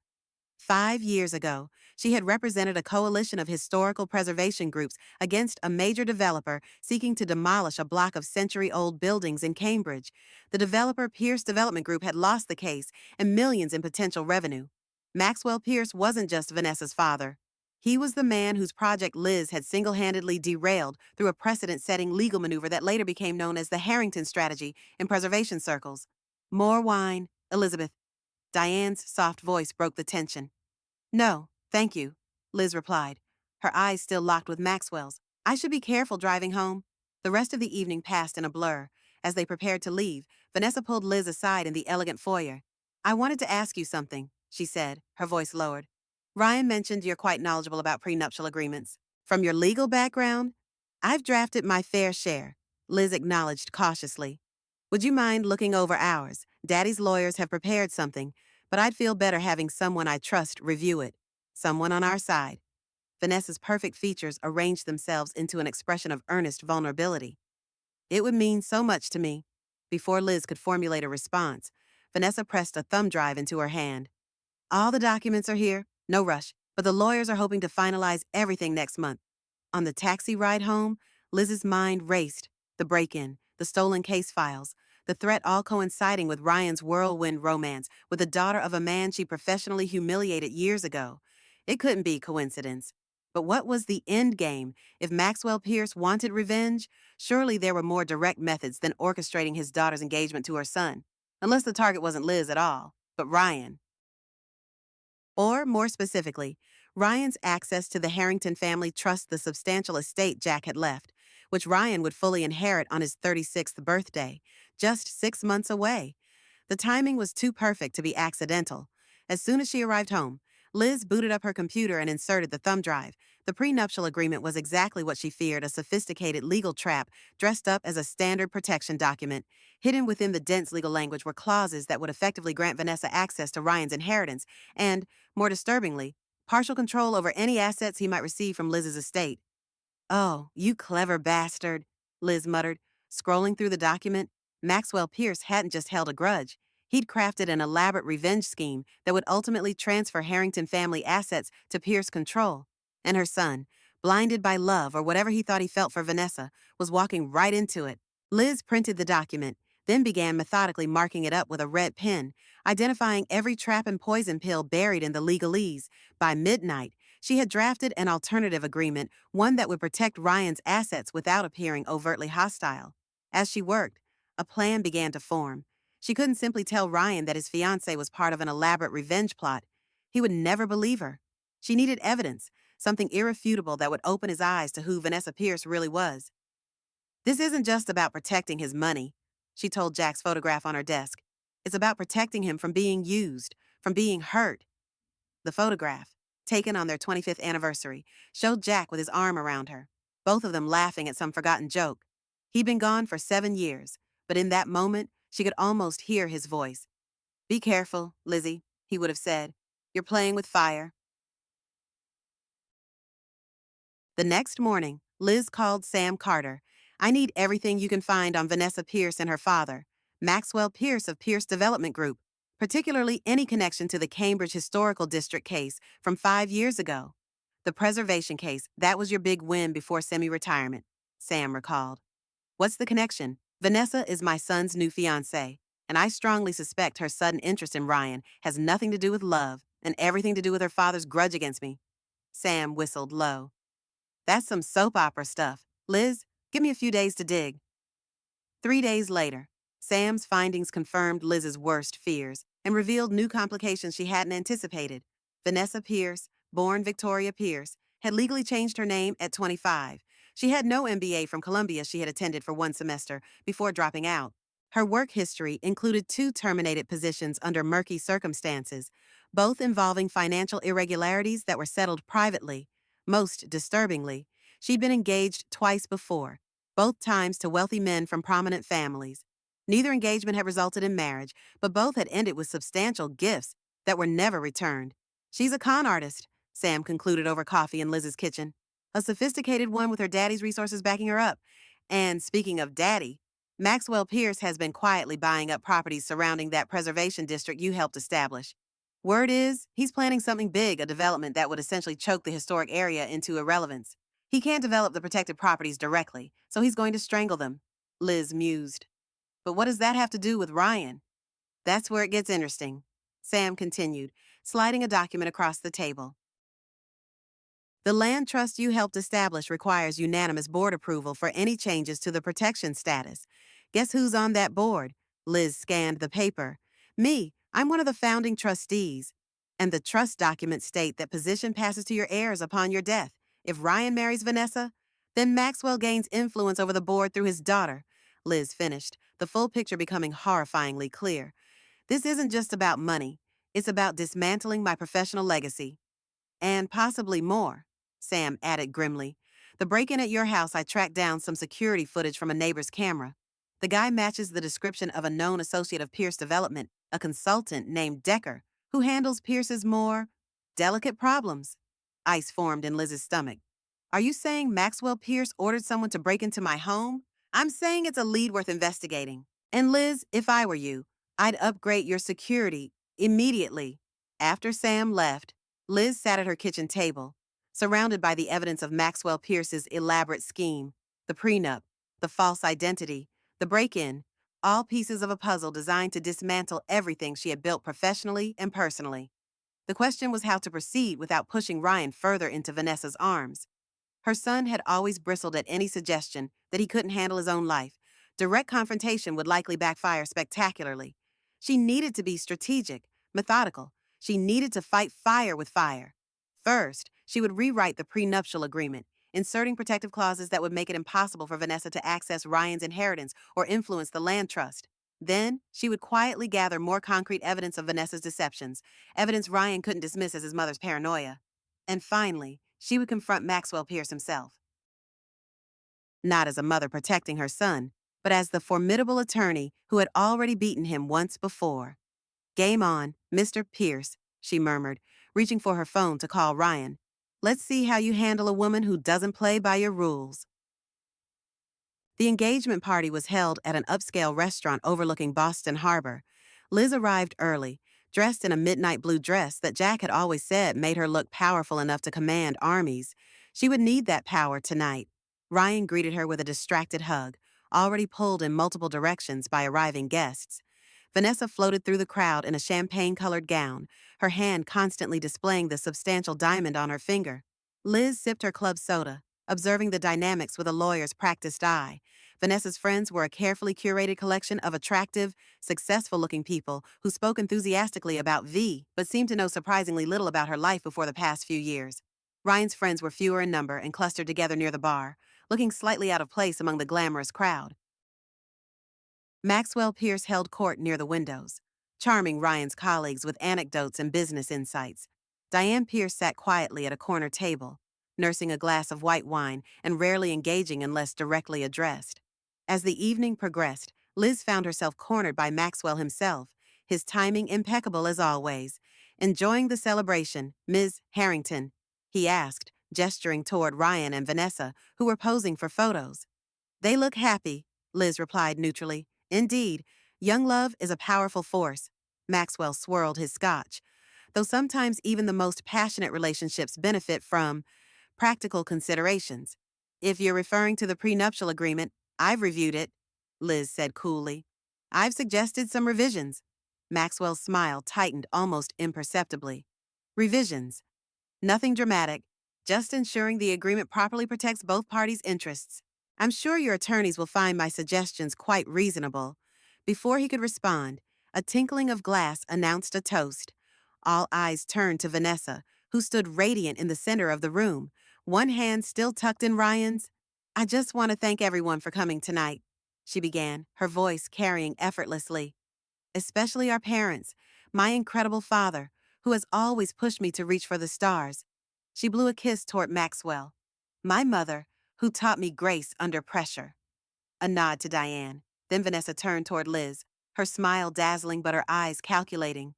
5 years ago, she had represented a coalition of historical preservation groups against a major developer seeking to demolish a block of century-old buildings in Cambridge. The developer Pierce Development Group had lost the case and millions in potential revenue. Maxwell Pierce wasn't just Vanessa's father. He was the man whose project Liz had single-handedly derailed through a precedent-setting legal maneuver that later became known as the Harrington strategy in preservation circles. More wine, Elizabeth. Diane's soft voice broke the tension. No, thank you, Liz replied, her eyes still locked with Maxwell's. I should be careful driving home. The rest of the evening passed in a blur. As they prepared to leave, Vanessa pulled Liz aside in the elegant foyer. I wanted to ask you something, she said, her voice lowered. Ryan mentioned you're quite knowledgeable about prenuptial agreements. From your legal background, I've drafted my fair share, Liz acknowledged cautiously. Would you mind looking over ours? Daddy's lawyers have prepared something, but I'd feel better having someone I trust review it. Someone on our side. Vanessa's perfect features arranged themselves into an expression of earnest vulnerability. It would mean so much to me. Before Liz could formulate a response, Vanessa pressed a thumb drive into her hand. All the documents are here, no rush, but the lawyers are hoping to finalize everything next month. On the taxi ride home, Liz's mind raced. The break-in, the stolen case files, the threat all coinciding with Ryan's whirlwind romance with the daughter of a man she professionally humiliated years ago. It couldn't be coincidence. But what was the end game? If Maxwell Pierce wanted revenge, surely there were more direct methods than orchestrating his daughter's engagement to her son. Unless the target wasn't Liz at all, but Ryan. Or, more specifically, Ryan's access to the Harrington family trusts the substantial estate Jack had left, which Ryan would fully inherit on his 36th birthday, just 6 months away. The timing was too perfect to be accidental. As soon as she arrived home, Liz booted up her computer and inserted the thumb drive. The prenuptial agreement was exactly what she feared, a sophisticated legal trap dressed up as a standard protection document. Hidden within the dense legal language were clauses that would effectively grant Vanessa access to Ryan's inheritance and, more disturbingly, partial control over any assets he might receive from Liz's estate. Oh, you clever bastard, Liz muttered. Scrolling through the document, Maxwell Pierce hadn't just held a grudge. He'd crafted an elaborate revenge scheme that would ultimately transfer Harrington family assets to Pierce control. And her son, blinded by love or whatever he thought he felt for Vanessa, was walking right into it. Liz printed the document, then began methodically marking it up with a red pen, identifying every trap and poison pill buried in the legalese. By midnight, she had drafted an alternative agreement, one that would protect Ryan's assets without appearing overtly hostile. As she worked, a plan began to form. She couldn't simply tell Ryan that his fiancée was part of an elaborate revenge plot. He would never believe her. She needed evidence, something irrefutable that would open his eyes to who Vanessa Pierce really was. This isn't just about protecting his money, she told Jack's photograph on her desk. It's about protecting him from being used, from being hurt. The photograph, taken on their 25th anniversary, showed Jack with his arm around her, both of them laughing at some forgotten joke. He'd been gone for 7 years, but in that moment, she could almost hear his voice. "Be careful, Lizzie," he would have said. "You're playing with fire." The next morning, Liz called Sam Carter. "I need everything you can find on Vanessa Pierce and her father, Maxwell Pierce of Pierce Development Group, particularly any connection to the Cambridge Historical District case from 5 years ago. The preservation case, that was your big win before semi-retirement," Sam recalled. "What's the connection?" "Vanessa is my son's new fiancée, and I strongly suspect her sudden interest in Ryan has nothing to do with love and everything to do with her father's grudge against me." Sam whistled low. "That's some soap opera stuff. Liz, give me a few days to dig." 3 days later, Sam's findings confirmed Liz's worst fears and revealed new complications she hadn't anticipated. Vanessa Pierce, born Victoria Pierce, had legally changed her name at 25. She had no MBA from Columbia she had attended for one semester before dropping out. Her work history included 2 terminated positions under murky circumstances, both involving financial irregularities that were settled privately. Most disturbingly, she'd been engaged twice before, both times to wealthy men from prominent families. Neither engagement had resulted in marriage, but both had ended with substantial gifts that were never returned. "She's a con artist," Sam concluded over coffee in Liz's kitchen. "A sophisticated one with her daddy's resources backing her up. And speaking of daddy, Maxwell Pierce has been quietly buying up properties surrounding that preservation district you helped establish. Word is, he's planning something big, a development that would essentially choke the historic area into irrelevance. He can't develop the protected properties directly, so he's going to strangle them," Liz mused. "But what does that have to do with Ryan?" "That's where it gets interesting," Sam continued, sliding a document across the table. "The land trust you helped establish requires unanimous board approval for any changes to the protection status. Guess who's on that board?" Liz scanned the paper. "Me. I'm one of the founding trustees. And the trust documents state that position passes to your heirs upon your death. If Ryan marries Vanessa, then Maxwell gains influence over the board through his daughter," Liz finished, the full picture becoming horrifyingly clear. "This isn't just about money. It's about dismantling my professional legacy. And possibly more," Sam added grimly. "The break-in at your house, I tracked down some security footage from a neighbor's camera. The guy matches the description of a known associate of Pierce Development, a consultant named Decker, who handles Pierce's more delicate problems." Ice formed in Liz's stomach. "Are you saying Maxwell Pierce ordered someone to break into my home?" "I'm saying it's a lead worth investigating. And Liz, if I were you, I'd upgrade your security immediately." After Sam left, Liz sat at her kitchen table, surrounded by the evidence of Maxwell Pierce's elaborate scheme: the prenup, the false identity, the break-in, all pieces of a puzzle designed to dismantle everything she had built professionally and personally. The question was how to proceed without pushing Ryan further into Vanessa's arms. Her son had always bristled at any suggestion that he couldn't handle his own life. Direct confrontation would likely backfire spectacularly. She needed to be strategic, methodical. She needed to fight fire with fire. First, she would rewrite the prenuptial agreement, inserting protective clauses that would make it impossible for Vanessa to access Ryan's inheritance or influence the land trust. Then, she would quietly gather more concrete evidence of Vanessa's deceptions, evidence Ryan couldn't dismiss as his mother's paranoia. And finally, she would confront Maxwell Pierce himself. Not as a mother protecting her son, but as the formidable attorney who had already beaten him once before. "Game on, Mr. Pierce," she murmured, reaching for her phone to call Ryan. "Let's see how you handle a woman who doesn't play by your rules." The engagement party was held at an upscale restaurant overlooking Boston Harbor. Liz arrived early, dressed in a midnight blue dress that Jack had always said made her look powerful enough to command armies. She would need that power tonight. Ryan greeted her with a distracted hug, already pulled in multiple directions by arriving guests. Vanessa floated through the crowd in a champagne-colored gown, her hand constantly displaying the substantial diamond on her finger. Liz sipped her club soda, observing the dynamics with a lawyer's practiced eye. Vanessa's friends were a carefully curated collection of attractive, successful-looking people who spoke enthusiastically about V, but seemed to know surprisingly little about her life before the past few years. Ryan's friends were fewer in number and clustered together near the bar, looking slightly out of place among the glamorous crowd. Maxwell Pierce held court near the windows, charming Ryan's colleagues with anecdotes and business insights. Diane Pierce sat quietly at a corner table, nursing a glass of white wine and rarely engaging unless directly addressed. As the evening progressed, Liz found herself cornered by Maxwell himself, his timing impeccable as always. Enjoying the celebration, Ms. Harrington? He asked, gesturing toward Ryan and Vanessa, who were posing for photos. They look happy, Liz replied neutrally. Indeed, young love is a powerful force. Maxwell swirled his scotch. Though sometimes even the most passionate relationships benefit from practical considerations. If you're referring to the prenuptial agreement, I've reviewed it, Liz said coolly. I've suggested some revisions. Maxwell's smile tightened almost imperceptibly. Revisions. Nothing dramatic, just ensuring the agreement properly protects both parties' interests. I'm sure your attorneys will find my suggestions quite reasonable. Before he could respond, a tinkling of glass announced a toast. All eyes turned to Vanessa, who stood radiant in the center of the room, one hand still tucked in Ryan's. I just want to thank everyone for coming tonight, she began, her voice carrying effortlessly. Especially our parents, my incredible father, who has always pushed me to reach for the stars. She blew a kiss toward Maxwell. My mother, who taught me grace under pressure. A nod to Diane. Then Vanessa turned toward Liz, her smile dazzling but her eyes calculating.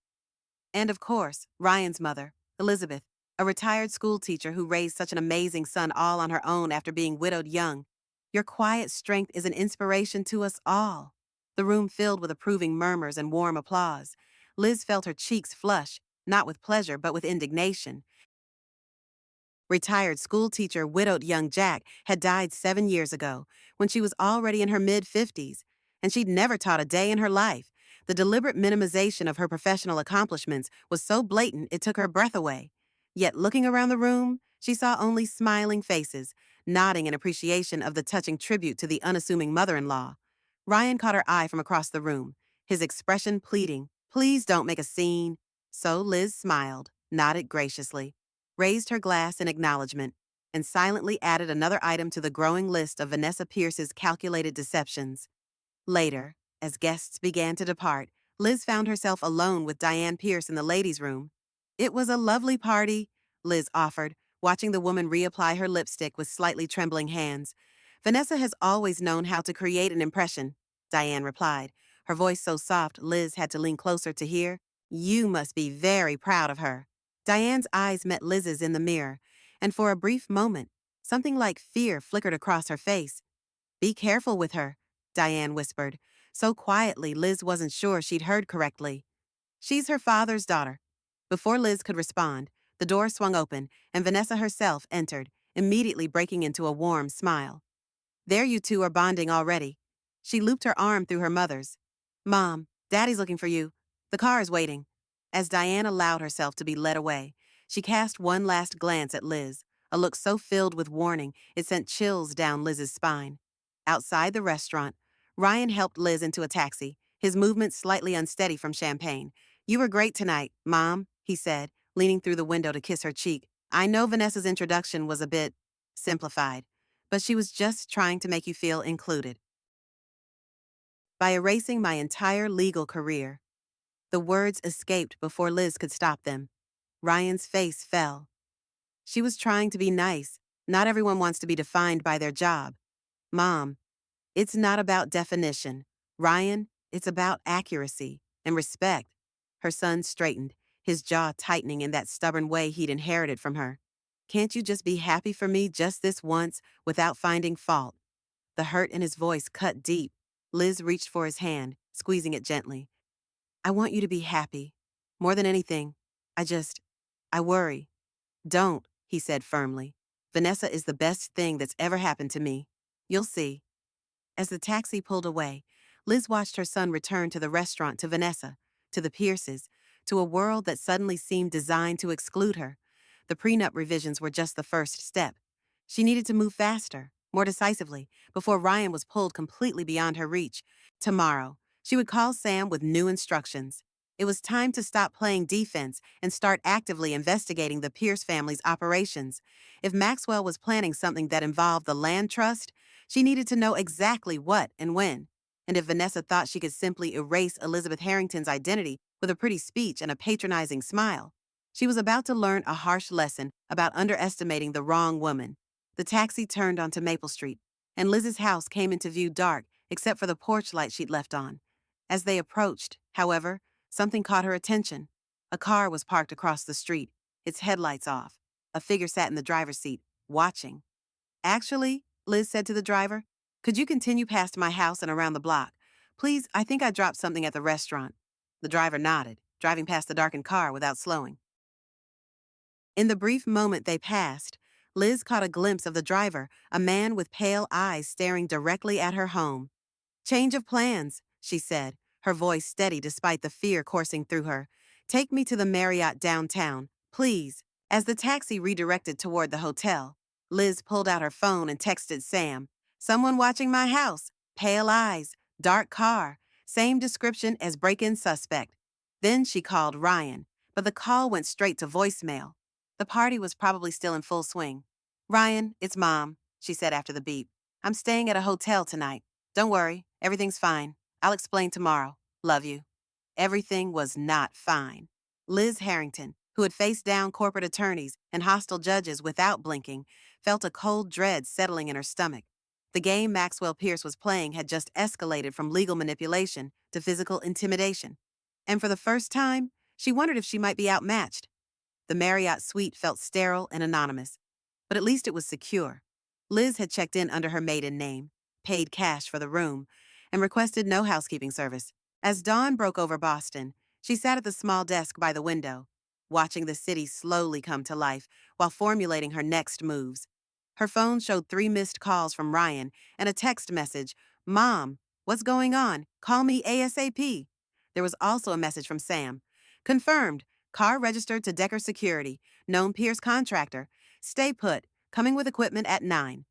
And of course, Ryan's mother, Elizabeth, a retired school teacher who raised such an amazing son all on her own after being widowed young. Your quiet strength is an inspiration to us all. The room filled with approving murmurs and warm applause. Liz felt her cheeks flush, not with pleasure but with indignation. Retired schoolteacher widowed young Jack had died 7 years ago, when she was already in her mid-50s, and she'd never taught a day in her life. The deliberate minimization of her professional accomplishments was so blatant it took her breath away. Yet looking around the room, she saw only smiling faces, nodding in appreciation of the touching tribute to the unassuming mother-in-law. Ryan caught her eye from across the room, his expression pleading, "Please don't make a scene." So Liz smiled, nodded graciously, raised her glass in acknowledgement, and silently added another item to the growing list of Vanessa Pierce's calculated deceptions. Later, as guests began to depart, Liz found herself alone with Diane Pierce in the ladies' room. It was a lovely party, Liz offered, watching the woman reapply her lipstick with slightly trembling hands. Vanessa has always known how to create an impression, Diane replied, her voice so soft Liz had to lean closer to hear. You must be very proud of her. Diane's eyes met Liz's in the mirror, and for a brief moment, something like fear flickered across her face. Be careful with her, Diane whispered, so quietly Liz wasn't sure she'd heard correctly. She's her father's daughter. Before Liz could respond, the door swung open, and Vanessa herself entered, immediately breaking into a warm smile. There you two are bonding already. She looped her arm through her mother's. Mom, Daddy's looking for you. The car is waiting. As Diane allowed herself to be led away, she cast one last glance at Liz, a look so filled with warning it sent chills down Liz's spine. Outside the restaurant, Ryan helped Liz into a taxi, his movements slightly unsteady from champagne. You were great tonight, Mom, he said, leaning through the window to kiss her cheek. I know Vanessa's introduction was a bit simplified, but she was just trying to make you feel included. By erasing my entire legal career. The words escaped before Liz could stop them. Ryan's face fell. She was trying to be nice. Not everyone wants to be defined by their job. Mom, it's not about definition. Ryan, it's about accuracy and respect. Her son straightened, his jaw tightening in that stubborn way he'd inherited from her. Can't you just be happy for me just this once without finding fault? The hurt in his voice cut deep. Liz reached for his hand, squeezing it gently. I want you to be happy. More than anything, I worry. Don't, he said firmly. Vanessa is the best thing that's ever happened to me. You'll see. As the taxi pulled away, Liz watched her son return to the restaurant, to Vanessa, to the Pierces, to a world that suddenly seemed designed to exclude her. The prenup revisions were just the first step. She needed to move faster, more decisively, before Ryan was pulled completely beyond her reach. Tomorrow, she would call Sam with new instructions. It was time to stop playing defense and start actively investigating the Pierce family's operations. If Maxwell was planning something that involved the land trust, she needed to know exactly what and when. And if Vanessa thought she could simply erase Elizabeth Harrington's identity with a pretty speech and a patronizing smile, she was about to learn a harsh lesson about underestimating the wrong woman. The taxi turned onto Maple Street, and Liz's house came into view dark except for the porch light she'd left on. As they approached, however, something caught her attention. A car was parked across the street, its headlights off. A figure sat in the driver's seat, watching. Actually, Liz said to the driver, could you continue past my house and around the block? Please, I think I dropped something at the restaurant. The driver nodded, driving past the darkened car without slowing. In the brief moment they passed, Liz caught a glimpse of the driver, a man with pale eyes staring directly at her home. Change of plans, she said, her voice steady despite the fear coursing through her. Take me to the Marriott downtown, please. As the taxi redirected toward the hotel, Liz pulled out her phone and texted Sam. Someone watching my house. Pale eyes. Dark car. Same description as break-in suspect. Then she called Ryan, but the call went straight to voicemail. The party was probably still in full swing. Ryan, it's Mom, she said after the beep. I'm staying at a hotel tonight. Don't worry, everything's fine. I'll explain tomorrow. Love you. Everything was not fine. Liz Harrington, who had faced down corporate attorneys and hostile judges without blinking, felt a cold dread settling in her stomach. The game Maxwell Pierce was playing had just escalated from legal manipulation to physical intimidation. And for the first time, she wondered if she might be outmatched. The Marriott suite felt sterile and anonymous, but at least it was secure. Liz had checked in under her maiden name, paid cash for the room, and requested no housekeeping service. As dawn broke over Boston, she sat at the small desk by the window, watching the city slowly come to life while formulating her next moves. Her phone showed 3 missed calls from Ryan and a text message, Mom, what's going on? Call me ASAP. There was also a message from Sam. Confirmed. Car registered to Decker Security, known Pierce contractor. Stay put, coming with equipment at 9.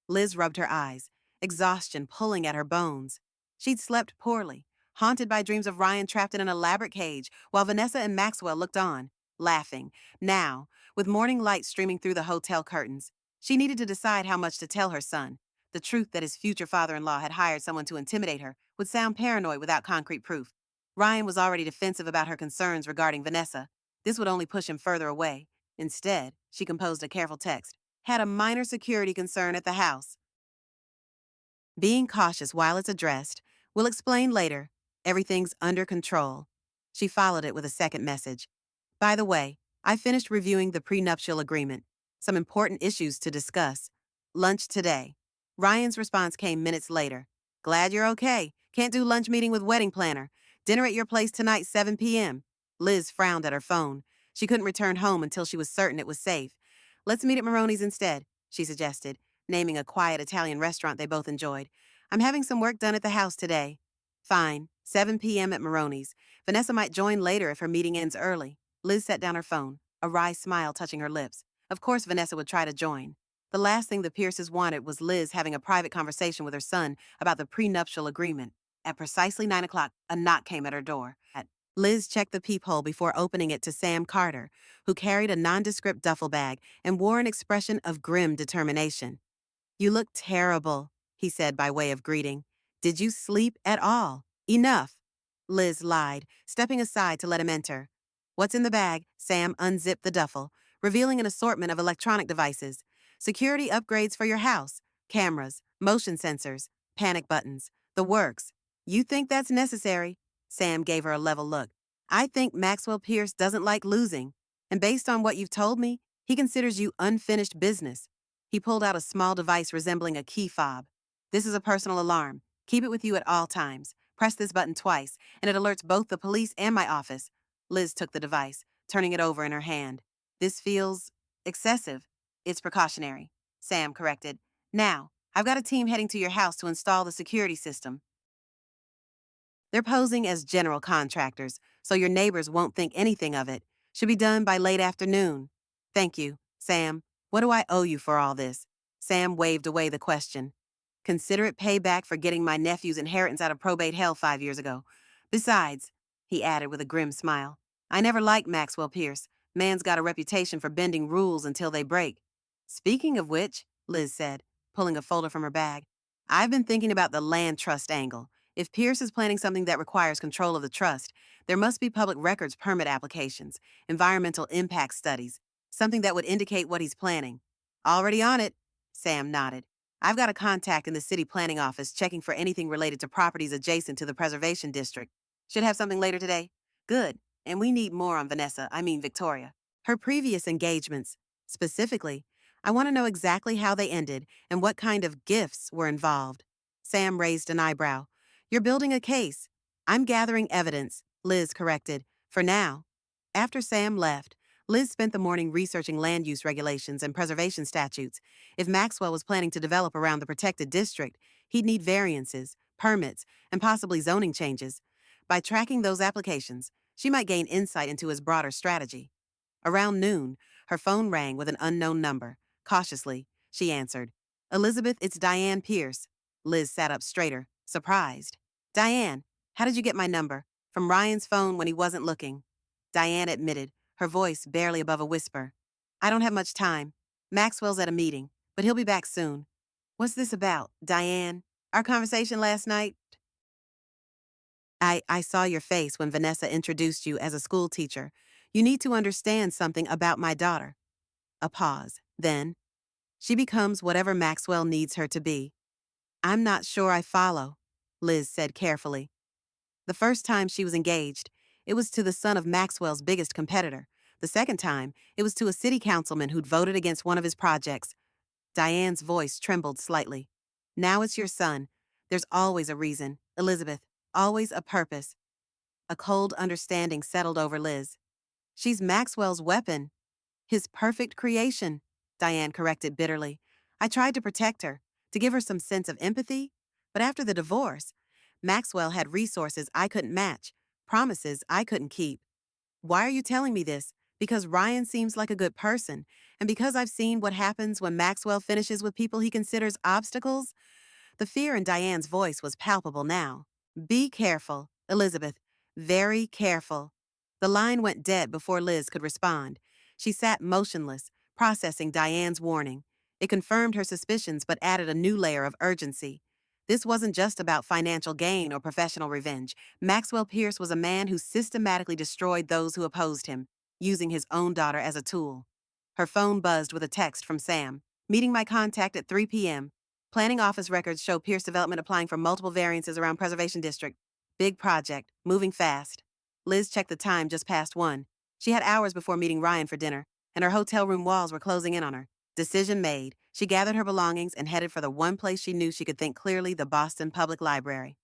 Liz rubbed her eyes, exhaustion pulling at her bones. She'd slept poorly, haunted by dreams of Ryan trapped in an elaborate cage, while Vanessa and Maxwell looked on, laughing. Now, with morning light streaming through the hotel curtains, she needed to decide how much to tell her son. The truth that his future father-in-law had hired someone to intimidate her would sound paranoid without concrete proof. Ryan was already defensive about her concerns regarding Vanessa. This would only push him further away. Instead, she composed a careful text. Had a minor security concern at the house. Being cautious while it's addressed. We'll explain later. Everything's under control. She followed it with a second message. By the way, I finished reviewing the prenuptial agreement. Some important issues to discuss. Lunch today. Ryan's response came minutes later. Glad you're okay. Can't do lunch meeting with wedding planner. Dinner at your place tonight, 7 p.m. Liz frowned at her phone. She couldn't return home until she was certain it was safe. Let's meet at Maroni's instead, she suggested, naming a quiet Italian restaurant they both enjoyed. I'm having some work done at the house today. Fine, 7 p.m. at Maroni's. Vanessa might join later if her meeting ends early. Liz set down her phone, a wry smile touching her lips. Of course Vanessa would try to join. The last thing the Pierces wanted was Liz having a private conversation with her son about the prenuptial agreement. At precisely 9 o'clock, a knock came at her door. Liz checked the peephole before opening it to Sam Carter, who carried a nondescript duffel bag and wore an expression of grim determination. You look terrible, he said by way of greeting. Did you sleep at all? Enough. Liz lied, stepping aside to let him enter. What's in the bag? Sam unzipped the duffel, revealing an assortment of electronic devices. Security upgrades for your house. Cameras, motion sensors, panic buttons, the works. You think that's necessary? Sam gave her a level look. I think Maxwell Pierce doesn't like losing, and based on what you've told me, he considers you unfinished business. He pulled out a small device resembling a key fob. This is a personal alarm. Keep it with you at all times. Press this button twice, and it alerts both the police and my office. Liz took the device, turning it over in her hand. This feels excessive. It's precautionary, Sam corrected. Now, I've got a team heading to your house to install the security system. They're posing as general contractors, so your neighbors won't think anything of it. Should be done by late afternoon. Thank you, Sam. What do I owe you for all this? Sam waved away the question. Consider it payback for getting my nephew's inheritance out of probate hell 5 years ago. Besides, he added with a grim smile. I never liked Maxwell Pierce. Man's got a reputation for bending rules until they break. Speaking of which, Liz said, pulling a folder from her bag, I've been thinking about the land trust angle. If Pierce is planning something that requires control of the trust, there must be public records permit applications, environmental impact studies, something that would indicate what he's planning. Already on it, Sam nodded. I've got a contact in the city planning office checking for anything related to properties adjacent to the preservation district. Should have something later today? Good. And we need more on Victoria. Her previous engagements. Specifically, I want to know exactly how they ended and what kind of gifts were involved. Sam raised an eyebrow. You're building a case. I'm gathering evidence, Liz corrected. For now. After Sam left, Liz spent the morning researching land use regulations and preservation statutes. If Maxwell was planning to develop around the protected district, he'd need variances, permits, and possibly zoning changes. By tracking those applications, she might gain insight into his broader strategy. Around noon, her phone rang with an unknown number. Cautiously, she answered. Elizabeth, it's Diane Pierce. Liz sat up straighter, surprised. Diane, how did you get my number? From Ryan's phone when he wasn't looking. Diane admitted, her voice barely above a whisper. I don't have much time. Maxwell's at a meeting, but he'll be back soon. What's this about, Diane? Our conversation last night? I saw your face when Vanessa introduced you as a school teacher. You need to understand something about my daughter. A pause. Then, she becomes whatever Maxwell needs her to be. I'm not sure I follow, Liz said carefully. The first time she was engaged, it was to the son of Maxwell's biggest competitor. The second time, it was to a city councilman who'd voted against one of his projects. Diane's voice trembled slightly. Now it's your son. There's always a reason, Elizabeth, always a purpose. A cold understanding settled over Liz. She's Maxwell's weapon. His perfect creation, Diane corrected bitterly. I tried to protect her, to give her some sense of empathy, but after the divorce, Maxwell had resources I couldn't match, promises I couldn't keep. Why are you telling me this? Because Ryan seems like a good person, and because I've seen what happens when Maxwell finishes with people he considers obstacles? The fear in Diane's voice was palpable now. Be careful, Elizabeth. Very careful. The line went dead before Liz could respond. She sat motionless, processing Diane's warning. It confirmed her suspicions but added a new layer of urgency. This wasn't just about financial gain or professional revenge. Maxwell Pierce was a man who systematically destroyed those who opposed him, using his own daughter as a tool. Her phone buzzed with a text from Sam. Meeting my contact at 3 p.m. Planning office records show Pierce Development applying for multiple variances around Preservation District. Big project, moving fast. Liz checked the time just past 1. She had hours before meeting Ryan for dinner, and her hotel room walls were closing in on her. Decision made. She gathered her belongings and headed for the one place she knew she could think clearly, the Boston Public Library.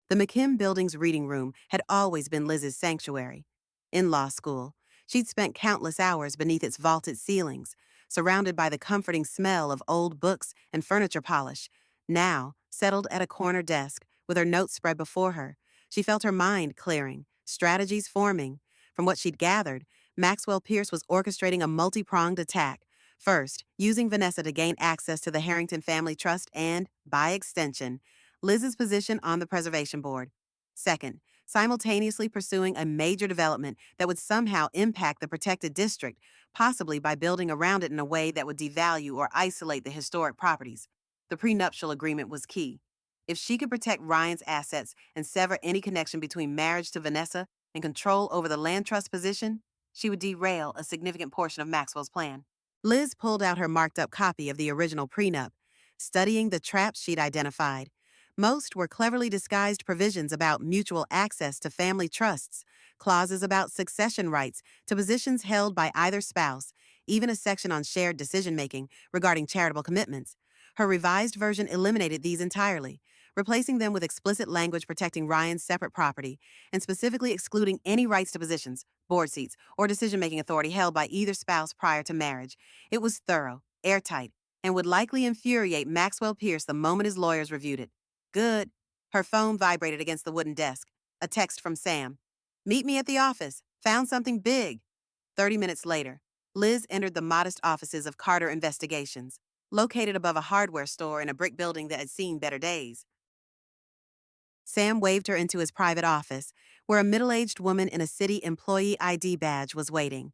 The McKim Building's reading room had always been Liz's sanctuary. In law school, she'd spent countless hours beneath its vaulted ceilings, surrounded by the comforting smell of old books and furniture polish. Now, settled at a corner desk, with her notes spread before her, she felt her mind clearing, strategies forming. From what she'd gathered, Maxwell Pierce was orchestrating a multi-pronged attack. First, using Vanessa to gain access to the Harrington Family Trust and, by extension, Liz's position on the preservation board. Second, simultaneously pursuing a major development that would somehow impact the protected district, possibly by building around it in a way that would devalue or isolate the historic properties. The prenuptial agreement was key. If she could protect Ryan's assets and sever any connection between marriage to Vanessa and control over the land trust position, she would derail a significant portion of Maxwell's plan. Liz pulled out her marked-up copy of the original prenup, studying the traps she'd identified. Most were cleverly disguised provisions about mutual access to family trusts, clauses about succession rights to positions held by either spouse, even a section on shared decision-making regarding charitable commitments. Her revised version eliminated these entirely, replacing them with explicit language protecting Ryan's separate property and specifically excluding any rights to positions, board seats, or decision-making authority held by either spouse prior to marriage. It was thorough, airtight, and would likely infuriate Maxwell Pierce the moment his lawyers reviewed it. Good. Her phone vibrated against the wooden desk. A text from Sam. Meet me at the office. Found something big. 30 minutes later, Liz entered the modest offices of Carter Investigations, located above a hardware store in a brick building that had seen better days. Sam waved her into his private office, where a middle-aged woman in a city employee ID badge was waiting.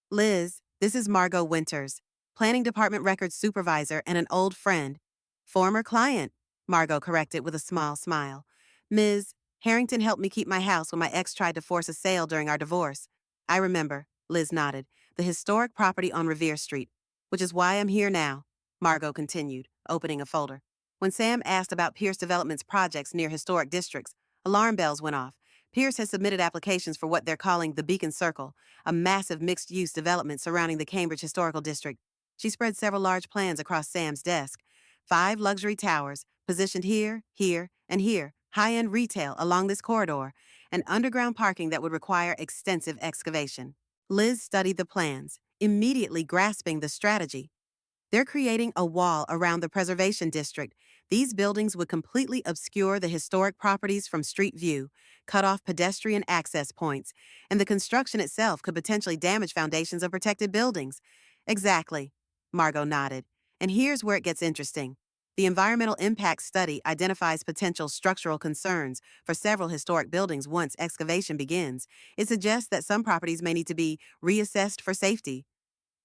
Liz, this is Margot Winters, Planning Department Records Supervisor and an old friend. Former client, Margot corrected with a small smile. Ms. Harrington helped me keep my house when my ex tried to force a sale during our divorce. I remember, Liz nodded, the historic property on Revere Street, which is why I'm here now, Margot continued, opening a folder. When Sam asked about Pierce Development's projects near historic districts, alarm bells went off. Pierce has submitted applications for what they're calling the Beacon Circle, a massive mixed-use development surrounding the Cambridge Historical District. She spread several large plans across Sam's desk. 5 luxury towers, positioned here, here, and here, high-end retail along this corridor, and underground parking that would require extensive excavation. Liz studied the plans, immediately grasping the strategy. They're creating a wall around the preservation district. These buildings would completely obscure the historic properties from street view, cut off pedestrian access points, and the construction itself could potentially damage foundations of protected buildings. Exactly, Margot nodded. And here's where it gets interesting. The environmental impact study identifies potential structural concerns for several historic buildings once excavation begins. It suggests that some properties may need to be reassessed for safety.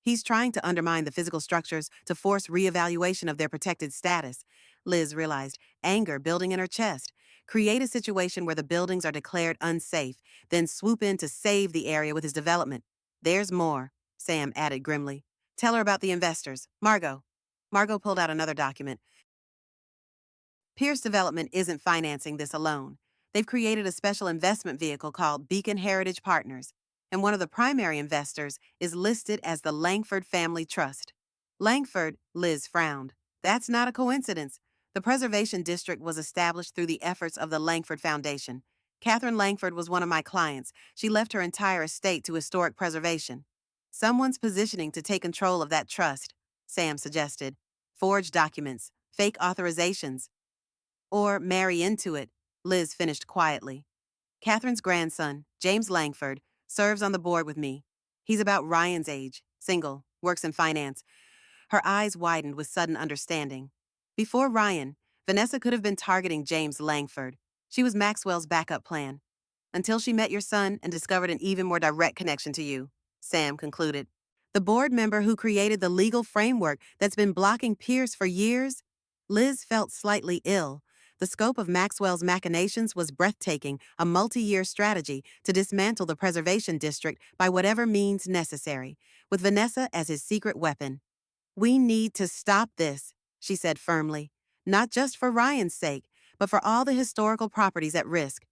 He's trying to undermine the physical structures to force reevaluation of their protected status. Liz realized, anger building in her chest. Create a situation where the buildings are declared unsafe, then swoop in to save the area with his development. There's more, Sam added grimly. Tell her about the investors. Margot. Margot pulled out another document. Pierce Development isn't financing this alone. They've created a special investment vehicle called Beacon Heritage Partners, and one of the primary investors is listed as the Langford Family Trust. Langford, Liz frowned. That's not a coincidence. The Preservation District was established through the efforts of the Langford Foundation. Catherine Langford was one of my clients. She left her entire estate to historic preservation. Someone's positioning to take control of that trust, Sam suggested. Forged documents, fake authorizations. Or marry into it, Liz finished quietly. Catherine's grandson, James Langford, serves on the board with me. He's about Ryan's age, single, works in finance. Her eyes widened with sudden understanding. Before Ryan, Vanessa could have been targeting James Langford. She was Maxwell's backup plan. Until she met your son and discovered an even more direct connection to you, Sam concluded. The board member who created the legal framework that's been blocking Pierce for years? Liz felt slightly ill. The scope of Maxwell's machinations was breathtaking, a multi-year strategy to dismantle the preservation district by whatever means necessary, with Vanessa as his secret weapon. We need to stop this, she said firmly, not just for Ryan's sake, but for all the historical properties at risk.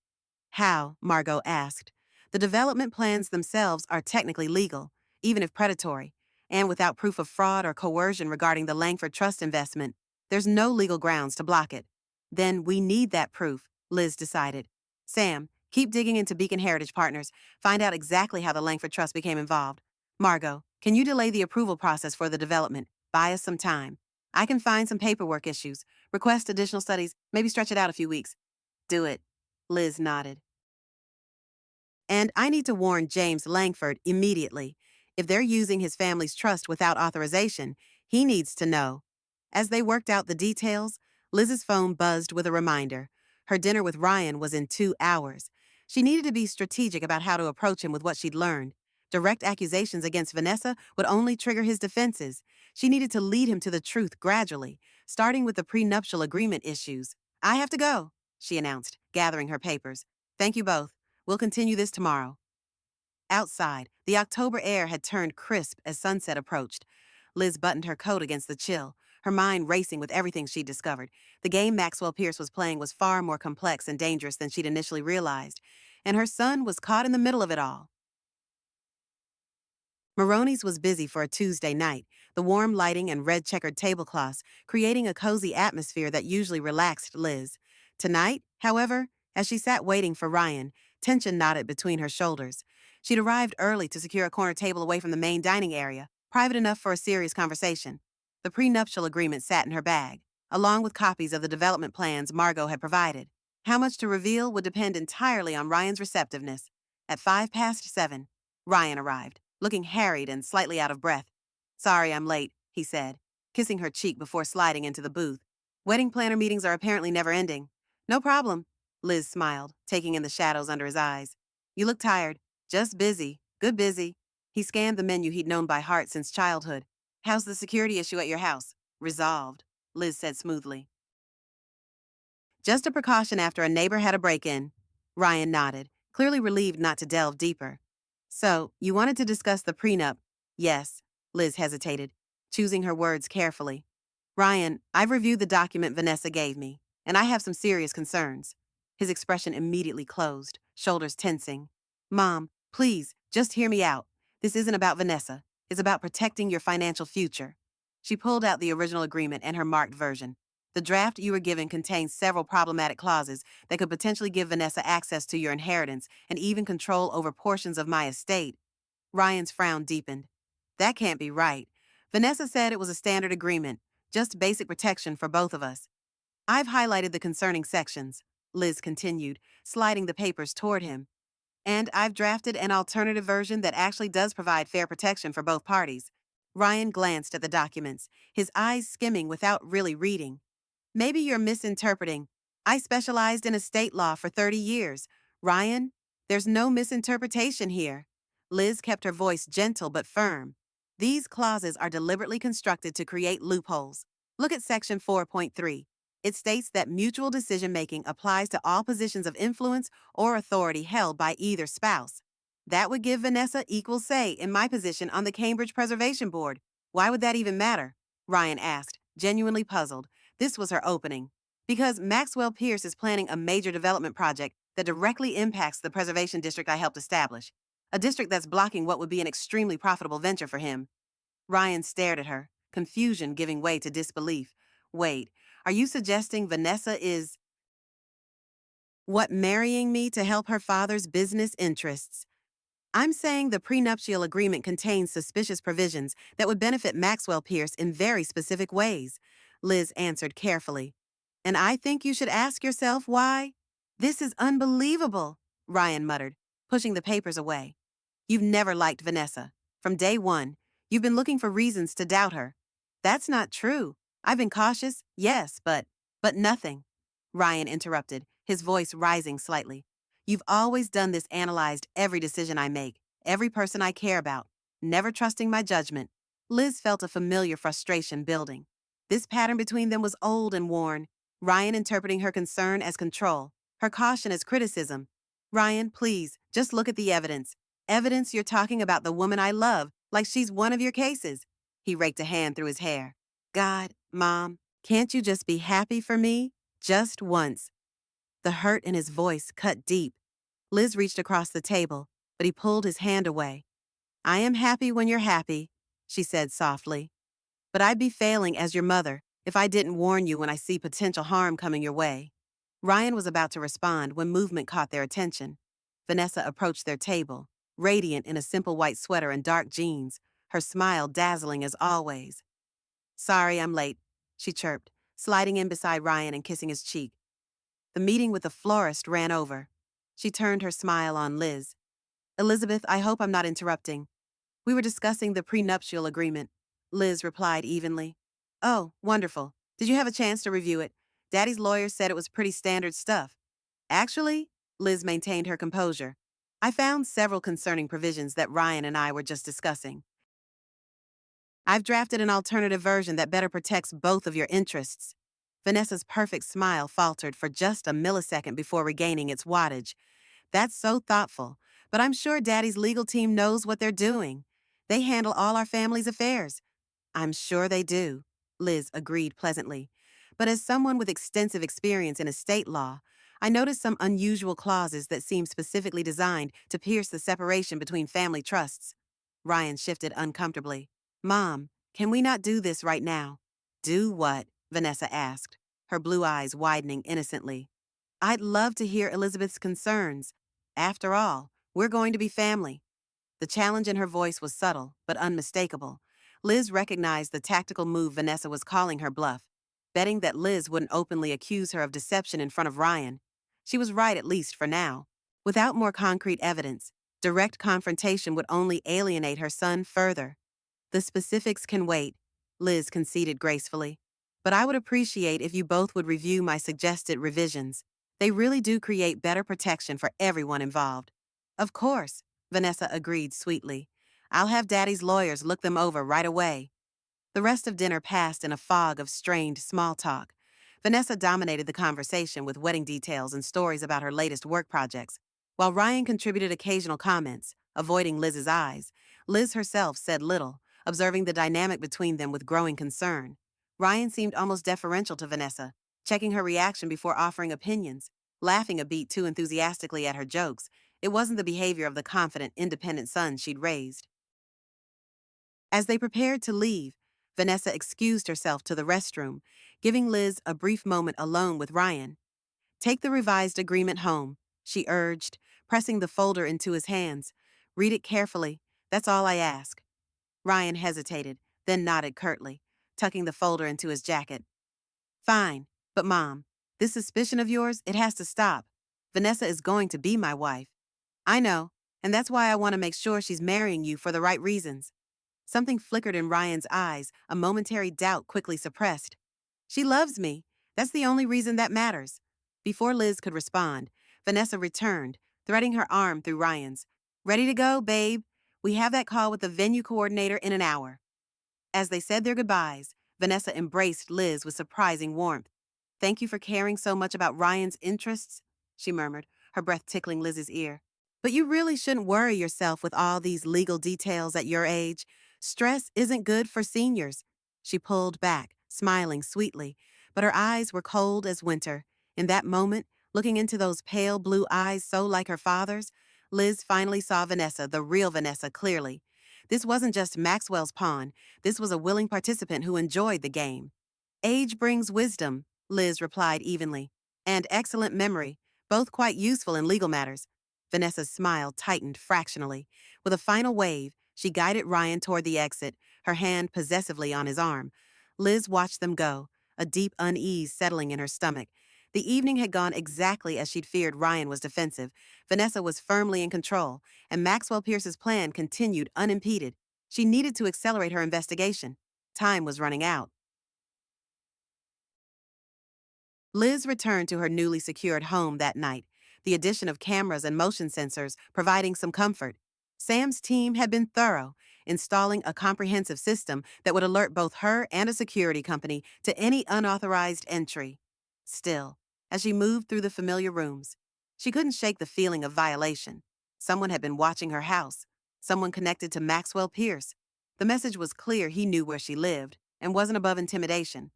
How? Margot asked. The development plans themselves are technically legal, even if predatory, and without proof of fraud or coercion regarding the Langford Trust investment, there's no legal grounds to block it. Then we need that proof, Liz decided. Sam, keep digging into Beacon Heritage Partners. Find out exactly how the Langford Trust became involved. Margot, can you delay the approval process for the development? Buy us some time. I can find some paperwork issues, request additional studies, maybe stretch it out a few weeks. Do it. Liz nodded. And I need to warn James Langford immediately. If they're using his family's trust without authorization, he needs to know. As they worked out the details, Liz's phone buzzed with a reminder. Her dinner with Ryan was in 2 hours. She needed to be strategic about how to approach him with what she'd learned. Direct accusations against Vanessa would only trigger his defenses. She needed to lead him to the truth gradually, starting with the prenuptial agreement issues. I have to go, she announced, gathering her papers. Thank you both. We'll continue this tomorrow. Outside, the October air had turned crisp as sunset approached. Liz buttoned her coat against the chill, her mind racing with everything she'd discovered. The game Maxwell Pierce was playing was far more complex and dangerous than she'd initially realized, and her son was caught in the middle of it all. Maroney's was busy for a Tuesday night, the warm lighting and red-checkered tablecloths creating a cozy atmosphere that usually relaxed Liz. Tonight, however, as she sat waiting for Ryan, tension knotted between her shoulders. She'd arrived early to secure a corner table away from the main dining area, private enough for a serious conversation. The prenuptial agreement sat in her bag, along with copies of the development plans Margot had provided. How much to reveal would depend entirely on Ryan's receptiveness. At 7:05, Ryan arrived, looking harried and slightly out of breath. Sorry I'm late, he said, kissing her cheek before sliding into the booth. Wedding planner meetings are apparently never ending. No problem, Liz smiled, taking in the shadows under his eyes. You look tired. Just busy. Good busy. He scanned the menu he'd known by heart since childhood. How's the security issue at your house? Resolved, Liz said smoothly. Just a precaution after a neighbor had a break-in. Ryan nodded, clearly relieved not to delve deeper. So, you wanted to discuss the prenup? Yes, Liz hesitated, choosing her words carefully. Ryan, I've reviewed the document Vanessa gave me, and I have some serious concerns. His expression immediately closed, shoulders tensing. Mom, please, just hear me out. This isn't about Vanessa. It's about protecting your financial future. She pulled out the original agreement and her marked version. The draft you were given contains several problematic clauses that could potentially give Vanessa access to your inheritance and even control over portions of my estate. Ryan's frown deepened. That can't be right. Vanessa said it was a standard agreement, just basic protection for both of us. I've highlighted the concerning sections, Liz continued, sliding the papers toward him. And I've drafted an alternative version that actually does provide fair protection for both parties. Ryan glanced at the documents, his eyes skimming without really reading. Maybe you're misinterpreting. I specialized in estate law for 30 years. Ryan, there's no misinterpretation here. Liz kept her voice gentle but firm. These clauses are deliberately constructed to create loopholes. Look at Section 4.3. It states that mutual decision-making applies to all positions of influence or authority held by either spouse. That would give Vanessa equal say in my position on the Cambridge Preservation Board. Why would that even matter? Ryan asked, genuinely puzzled. This was her opening. Because Maxwell Pierce is planning a major development project that directly impacts the preservation district I helped establish. A district that's blocking what would be an extremely profitable venture for him. Ryan stared at her, confusion giving way to disbelief. Wait, are you suggesting Vanessa is what, marrying me to help her father's business interests? I'm saying the prenuptial agreement contains suspicious provisions that would benefit Maxwell Pierce in very specific ways, Liz answered carefully. And I think you should ask yourself why. This is unbelievable, Ryan muttered, pushing the papers away. You've never liked Vanessa. From day one, you've been looking for reasons to doubt her. That's not true. I've been cautious, yes, but nothing. Ryan interrupted, his voice rising slightly. You've always done this, analyzed every decision I make, every person I care about, never trusting my judgment. Liz felt a familiar frustration building. This pattern between them was old and worn, Ryan interpreting her concern as control, her caution as criticism. Ryan, please, just look at the evidence. Evidence you're talking about the woman I love, like she's one of your cases. He raked a hand through his hair. God, Mom, can't you just be happy for me? Just once. The hurt in his voice cut deep. Liz reached across the table, but he pulled his hand away. I am happy when you're happy, she said softly. But I'd be failing as your mother if I didn't warn you when I see potential harm coming your way. Ryan was about to respond when movement caught their attention. Vanessa approached their table, radiant in a simple white sweater and dark jeans, her smile dazzling as always. Sorry I'm late, she chirped, sliding in beside Ryan and kissing his cheek. The meeting with the florist ran over. She turned her smile on Liz. Elizabeth, I hope I'm not interrupting. We were discussing the prenuptial agreement, Liz replied evenly. Oh, wonderful. Did you have a chance to review it? Daddy's lawyer said it was pretty standard stuff. Actually, Liz maintained her composure. I found several concerning provisions that Ryan and I were just discussing. I've drafted an alternative version that better protects both of your interests. Vanessa's perfect smile faltered for just a millisecond before regaining its wattage. That's so thoughtful, but I'm sure Daddy's legal team knows what they're doing. They handle all our family's affairs. I'm sure they do, Liz agreed pleasantly. But as someone with extensive experience in estate law, I noticed some unusual clauses that seem specifically designed to pierce the separation between family trusts. Ryan shifted uncomfortably. Mom, can we not do this right now? Do what? Vanessa asked, her blue eyes widening innocently. I'd love to hear Elizabeth's concerns. After all, we're going to be family. The challenge in her voice was subtle, but unmistakable. Liz recognized the tactical move Vanessa was calling her bluff, betting that Liz wouldn't openly accuse her of deception in front of Ryan. She was right, at least for now. Without more concrete evidence, direct confrontation would only alienate her son further. The specifics can wait, Liz conceded gracefully. But I would appreciate if you both would review my suggested revisions. They really do create better protection for everyone involved. Of course, Vanessa agreed sweetly. I'll have Daddy's lawyers look them over right away. The rest of dinner passed in a fog of strained small talk. Vanessa dominated the conversation with wedding details and stories about her latest work projects, while Ryan contributed occasional comments, avoiding Liz's eyes. Liz herself said little, observing the dynamic between them with growing concern. Ryan seemed almost deferential to Vanessa, checking her reaction before offering opinions, laughing a beat too enthusiastically at her jokes. It wasn't the behavior of the confident, independent son she'd raised. As they prepared to leave, Vanessa excused herself to the restroom, giving Liz a brief moment alone with Ryan. Take the revised agreement home, she urged, pressing the folder into his hands. Read it carefully. That's all I ask. Ryan hesitated, then nodded curtly, tucking the folder into his jacket. Fine, but Mom, this suspicion of yours, it has to stop. Vanessa is going to be my wife. I know, and that's why I want to make sure she's marrying you for the right reasons. Something flickered in Ryan's eyes, a momentary doubt quickly suppressed. She loves me. That's the only reason that matters. Before Liz could respond, Vanessa returned, threading her arm through Ryan's. Ready to go, babe? We have that call with the venue coordinator in an hour. As they said their goodbyes, Vanessa embraced Liz with surprising warmth. Thank you for caring so much about Ryan's interests, she murmured, her breath tickling Liz's ear. But you really shouldn't worry yourself with all these legal details at your age. Stress isn't good for seniors. She pulled back, smiling sweetly, but her eyes were cold as winter. In that moment, looking into those pale blue eyes so like her father's, Liz finally saw Vanessa, the real Vanessa, clearly. This wasn't just Maxwell's pawn. This was a willing participant who enjoyed the game. Age brings wisdom, Liz replied evenly, and excellent memory, both quite useful in legal matters. Vanessa's smile tightened fractionally. With a final wave, she guided Ryan toward the exit, her hand possessively on his arm. Liz watched them go, a deep unease settling in her stomach. The evening had gone exactly as she'd feared. Ryan was defensive. Vanessa was firmly in control, and Maxwell Pierce's plan continued unimpeded. She needed to accelerate her investigation. Time was running out. Liz returned to her newly secured home that night, the addition of cameras and motion sensors providing some comfort. Sam's team had been thorough, installing a comprehensive system that would alert both her and a security company to any unauthorized entry. Still, as she moved through the familiar rooms, she couldn't shake the feeling of violation. Someone had been watching her house, someone connected to Maxwell Pierce. The message was clear he knew where she lived and wasn't above intimidation.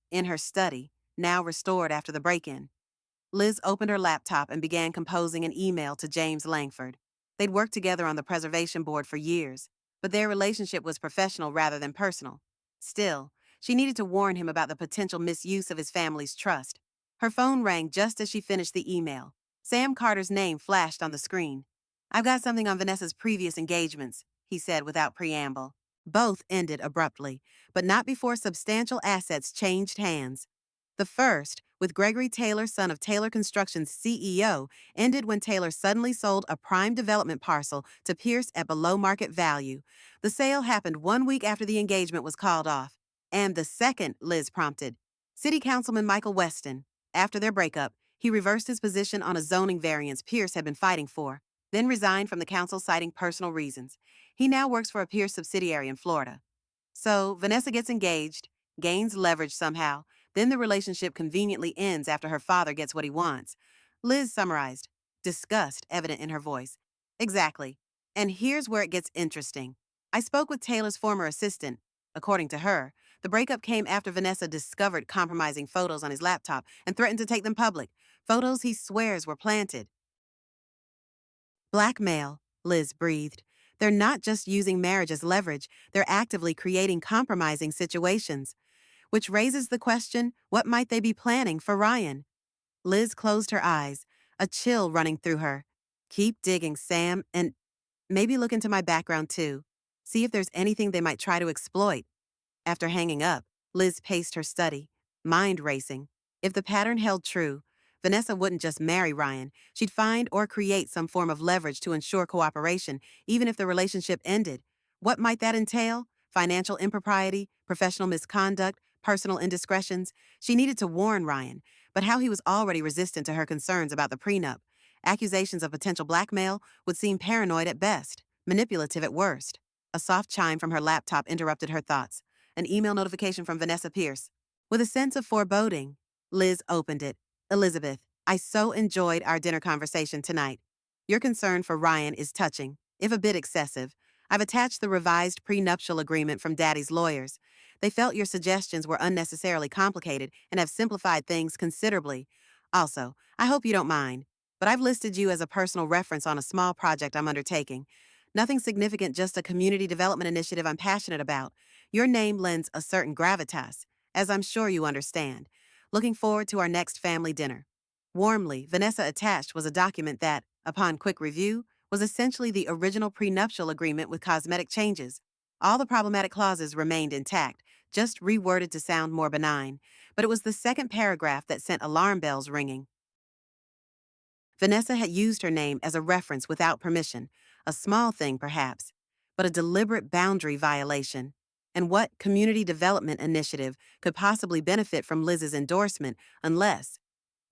In her study, now restored after the break-in, Liz opened her laptop and began composing an email to James Langford. They'd worked together on the preservation board for years, but their relationship was professional rather than personal. Still, she needed to warn him about the potential misuse of his family's trust. Her phone rang just as she finished the email. Sam Carter's name flashed on the screen. I've got something on Vanessa's previous engagements, he said without preamble. Both ended abruptly, but not before substantial assets changed hands. The first, with Gregory Taylor, son of Taylor Construction's CEO, ended when Taylor suddenly sold a prime development parcel to Pierce at below market value. The sale happened 1 week after the engagement was called off. And the second, Liz prompted. City Councilman Michael Weston. After their breakup, he reversed his position on a zoning variance Pierce had been fighting for, then resigned from the council citing personal reasons. He now works for a Pierce subsidiary in Florida. So, Vanessa gets engaged, gains leverage somehow, then the relationship conveniently ends after her father gets what he wants. Liz summarized, disgust evident in her voice. Exactly. And here's where it gets interesting. I spoke with Taylor's former assistant. According to her, the breakup came after Vanessa discovered compromising photos on his laptop and threatened to take them public. Photos he swears were planted. Blackmail, Liz breathed. They're not just using marriage as leverage, they're actively creating compromising situations. Which raises the question, what might they be planning for Ryan? Liz closed her eyes, a chill running through her. Keep digging, Sam, and maybe look into my background too. See if there's anything they might try to exploit. After hanging up, Liz paced her study, mind racing. If the pattern held true, Vanessa wouldn't just marry Ryan. She'd find or create some form of leverage to ensure cooperation, even if the relationship ended. What might that entail? Financial impropriety, professional misconduct, personal indiscretions? She needed to warn Ryan, but how he was already resistant to her concerns about the prenup. Accusations of potential blackmail would seem paranoid at best, manipulative at worst. A soft chime from her laptop interrupted her thoughts. An email notification from Vanessa Pierce. With a sense of foreboding, Liz opened it. Elizabeth, I so enjoyed our dinner conversation tonight. Your concern for Ryan is touching, if a bit excessive. I've attached the revised prenuptial agreement from Daddy's lawyers. They felt your suggestions were unnecessarily complicated and have simplified things considerably. Also, I hope you don't mind, but I've listed you as a personal reference on a small project I'm undertaking. Nothing significant, just a community development initiative I'm passionate about. Your name lends a certain gravitas, as I'm sure you understand. Looking forward to our next family dinner. Warmly, Vanessa attached was a document that, upon quick review, was essentially the original prenuptial agreement with cosmetic changes. All the problematic clauses remained intact, just reworded to sound more benign. But it was the second paragraph that sent alarm bells ringing. Vanessa had used her name as a reference without permission, a small thing perhaps, but a deliberate boundary violation. And what community development initiative could possibly benefit from Liz's endorsement unless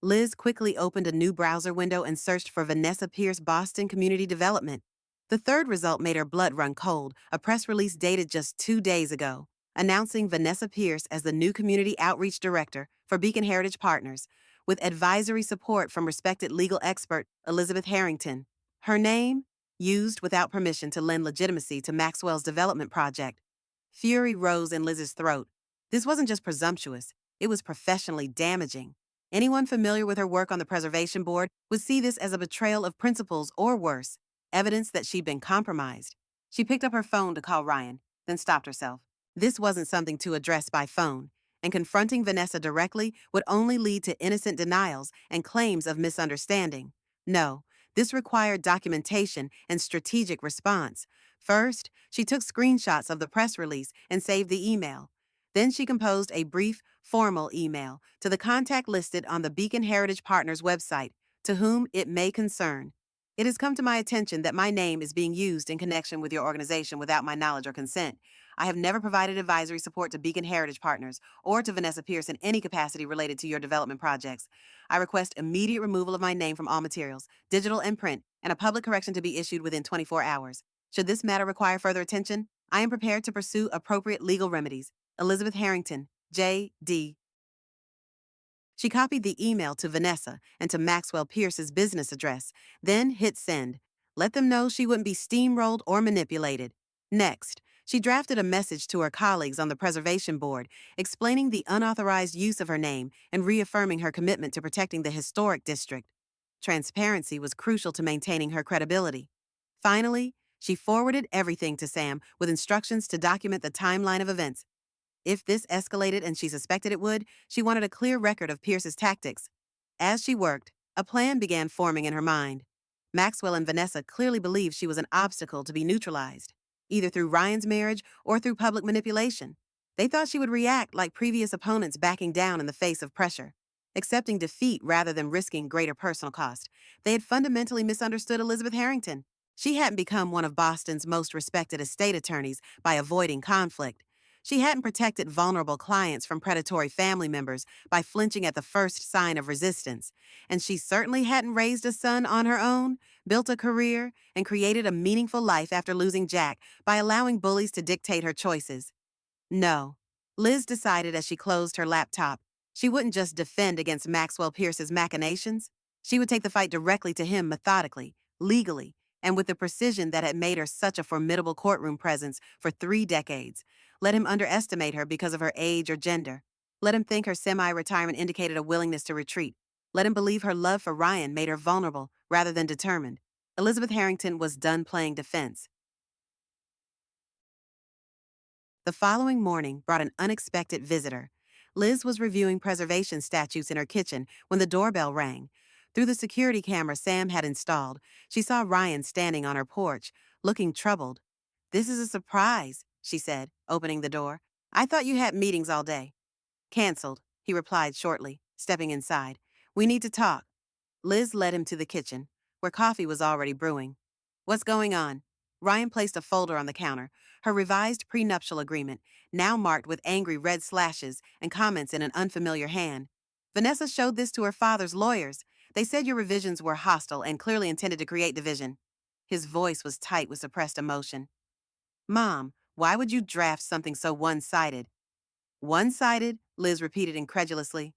Liz quickly opened a new browser window and searched for Vanessa Pierce Boston Community Development. The third result made her blood run cold, a press release dated just 2 days ago, announcing Vanessa Pierce as the new Community Outreach Director for Beacon Heritage Partners, with advisory support from respected legal expert Elizabeth Harrington. Her name, used without permission to lend legitimacy to Maxwell's development project. Fury rose in Liz's throat. This wasn't just presumptuous, it was professionally damaging. Anyone familiar with her work on the preservation board would see this as a betrayal of principles or worse, evidence that she'd been compromised. She picked up her phone to call Ryan, then stopped herself. This wasn't something to address by phone, and confronting Vanessa directly would only lead to innocent denials and claims of misunderstanding. No, this required documentation and strategic response. First, she took screenshots of the press release and saved the email. Then she composed a brief, formal email to the contact listed on the Beacon Heritage Partners website, to whom it may concern. It has come to my attention that my name is being used in connection with your organization without my knowledge or consent. I have never provided advisory support to Beacon Heritage Partners or to Vanessa Pierce in any capacity related to your development projects. I request immediate removal of my name from all materials, digital and print, and a public correction to be issued within 24 hours. Should this matter require further attention, I am prepared to pursue appropriate legal remedies. Elizabeth Harrington, J.D. She copied the email to Vanessa and to Maxwell Pierce's business address, then hit send. Let them know she wouldn't be steamrolled or manipulated. Next, she drafted a message to her colleagues on the preservation board, explaining the unauthorized use of her name and reaffirming her commitment to protecting the historic district. Transparency was crucial to maintaining her credibility. Finally, she forwarded everything to Sam with instructions to document the timeline of events. If this escalated and she suspected it would, she wanted a clear record of Pierce's tactics. As she worked, a plan began forming in her mind. Maxwell and Vanessa clearly believed she was an obstacle to be neutralized, either through Ryan's marriage or through public manipulation. They thought she would react like previous opponents, backing down in the face of pressure, accepting defeat rather than risking greater personal cost. They had fundamentally misunderstood Elizabeth Harrington. She hadn't become one of Boston's most respected estate attorneys by avoiding conflict. She hadn't protected vulnerable clients from predatory family members by flinching at the first sign of resistance. And she certainly hadn't raised a son on her own, built a career, and created a meaningful life after losing Jack by allowing bullies to dictate her choices. No, Liz decided as she closed her laptop. She wouldn't just defend against Maxwell Pierce's machinations. She would take the fight directly to him methodically, legally, and with the precision that had made her such a formidable courtroom presence for 3 decades. Let him underestimate her because of her age or gender. Let him think her semi-retirement indicated a willingness to retreat. Let him believe her love for Ryan made her vulnerable rather than determined. Elizabeth Harrington was done playing defense. The following morning brought an unexpected visitor. Liz was reviewing preservation statutes in her kitchen when the doorbell rang. Through the security camera Sam had installed, she saw Ryan standing on her porch, looking troubled. "This is a surprise," she said, opening the door. "I thought you had meetings all day." "Canceled," he replied shortly, stepping inside. "We need to talk." Liz led him to the kitchen, where coffee was already brewing. "What's going on?" Ryan placed a folder on the counter, her revised prenuptial agreement, now marked with angry red slashes and comments in an unfamiliar hand. Vanessa showed this to her father's lawyers. They said your revisions were hostile and clearly intended to create division. His voice was tight with suppressed emotion. Mom, why would you draft something so one-sided? One-sided? Liz repeated incredulously.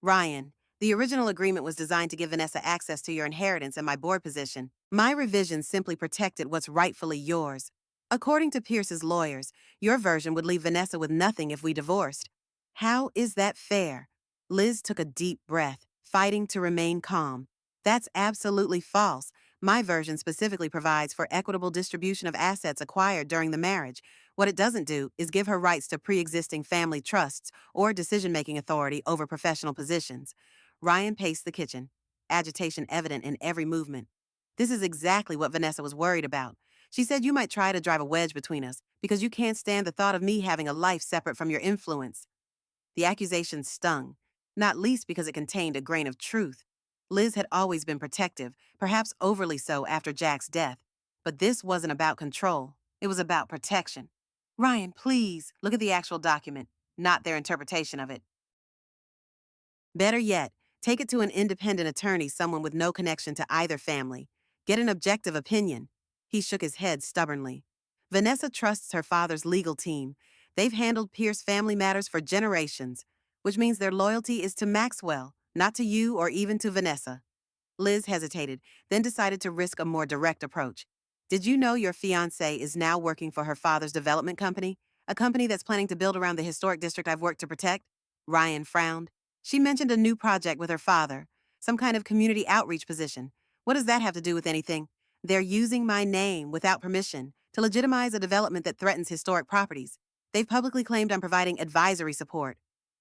Ryan, the original agreement was designed to give Vanessa access to your inheritance and my board position. My revisions simply protected what's rightfully yours. According to Pierce's lawyers, your version would leave Vanessa with nothing if we divorced. How is that fair? Liz took a deep breath, fighting to remain calm. That's absolutely false. My version specifically provides for equitable distribution of assets acquired during the marriage. What it doesn't do is give her rights to pre-existing family trusts or decision-making authority over professional positions. Ryan paced the kitchen, agitation evident in every movement. This is exactly what Vanessa was worried about. She said you might try to drive a wedge between us because you can't stand the thought of me having a life separate from your influence. The accusation stung, not least because it contained a grain of truth. Liz had always been protective, perhaps overly so after Jack's death. But this wasn't about control. It was about protection. Ryan, please, look at the actual document, not their interpretation of it. Better yet, take it to an independent attorney, someone with no connection to either family. Get an objective opinion. He shook his head stubbornly. Vanessa trusts her father's legal team. They've handled Pierce family matters for generations, which means their loyalty is to Maxwell, not to you or even to Vanessa. Liz hesitated, then decided to risk a more direct approach. Did you know your fiancée is now working for her father's development company? A company that's planning to build around the historic district I've worked to protect? Ryan frowned. She mentioned a new project with her father, some kind of community outreach position. What does that have to do with anything? They're using my name without permission to legitimize a development that threatens historic properties. They've publicly claimed I'm providing advisory support.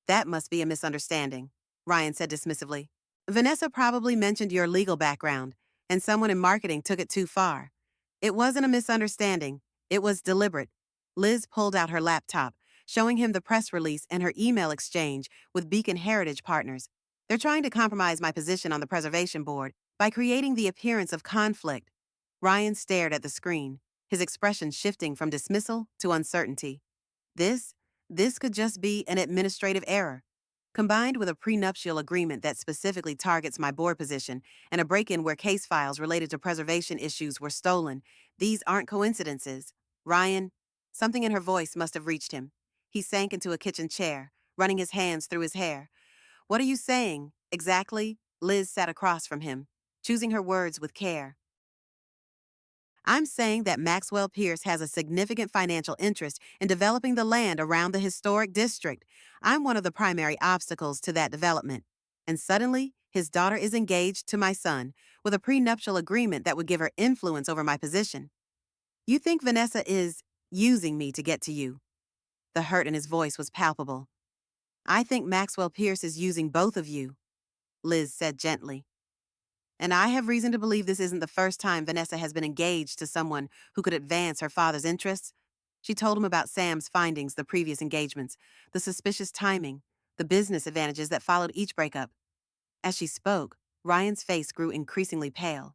That must be a misunderstanding, Ryan said dismissively. Vanessa probably mentioned your legal background, and someone in marketing took it too far. It wasn't a misunderstanding. It was deliberate. Liz pulled out her laptop, showing him the press release and her email exchange with Beacon Heritage Partners. They're trying to compromise my position on the preservation board by creating the appearance of conflict. Ryan stared at the screen, his expression shifting from dismissal to uncertainty. This, this could just be an administrative error. Combined with a prenuptial agreement that specifically targets my board position and a break-in where case files related to preservation issues were stolen, these aren't coincidences. Ryan, something in her voice must have reached him. He sank into a kitchen chair, running his hands through his hair. What are you saying, exactly? Liz sat across from him, choosing her words with care. I'm saying that Maxwell Pierce has a significant financial interest in developing the land around the historic district. I'm one of the primary obstacles to that development. And suddenly, his daughter is engaged to my son with a prenuptial agreement that would give her influence over my position. You think Vanessa is using me to get to you? The hurt in his voice was palpable. I think Maxwell Pierce is using both of you, Liz said gently. And I have reason to believe this isn't the first time Vanessa has been engaged to someone who could advance her father's interests. She told him about Sam's findings the previous engagements, the suspicious timing, the business advantages that followed each breakup. As she spoke, Ryan's face grew increasingly pale.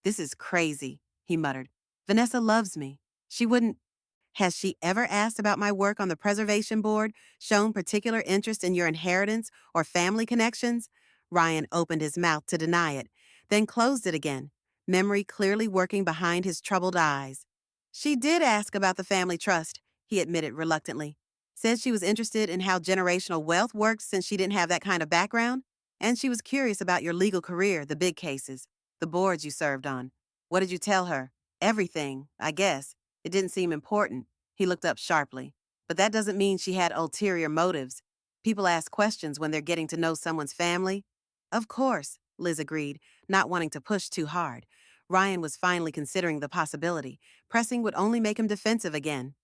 This is crazy, he muttered. Vanessa loves me. She wouldn't. Has she ever asked about my work on the preservation board, shown particular interest in your inheritance or family connections? Ryan opened his mouth to deny it, then closed it again, memory clearly working behind his troubled eyes. She did ask about the family trust, he admitted reluctantly. Said she was interested in how generational wealth works since she didn't have that kind of background. And she was curious about your legal career, the big cases, the boards you served on. What did you tell her? Everything, I guess. It didn't seem important. He looked up sharply. But that doesn't mean she had ulterior motives. People ask questions when they're getting to know someone's family. Of course, Liz agreed, not wanting to push too hard. Ryan was finally considering the possibility. Pressing would only make him defensive again.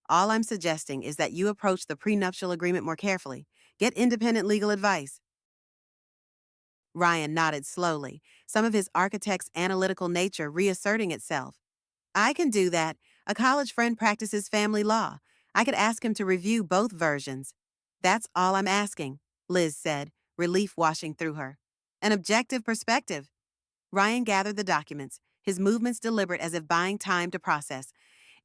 All I'm suggesting is that you approach the prenuptial agreement more carefully. Get independent legal advice. Ryan nodded slowly, some of his architect's analytical nature reasserting itself. I can do that. A college friend practices family law. I could ask him to review both versions. That's all I'm asking, Liz said, relief washing through her. An objective perspective. Ryan gathered the documents, his movements deliberate as if buying time to process.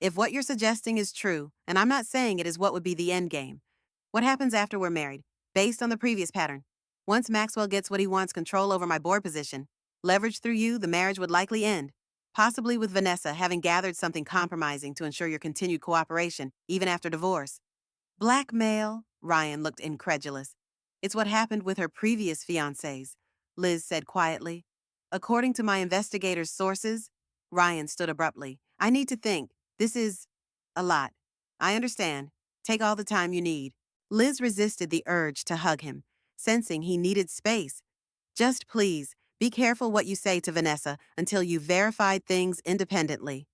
If what you're suggesting is true, and I'm not saying it is what would be the end game, what happens after we're married, based on the previous pattern? Once Maxwell gets what he wants, control over my board position, leverage through you, the marriage would likely end. Possibly with Vanessa having gathered something compromising to ensure your continued cooperation, even after divorce. Blackmail? Ryan looked incredulous. It's what happened with her previous fiancés, Liz said quietly. According to my investigators' sources, Ryan stood abruptly. I need to think. This is a lot. I understand. Take all the time you need. Liz resisted the urge to hug him, sensing he needed space. Just please, be careful what you say to Vanessa until you've verified things independently.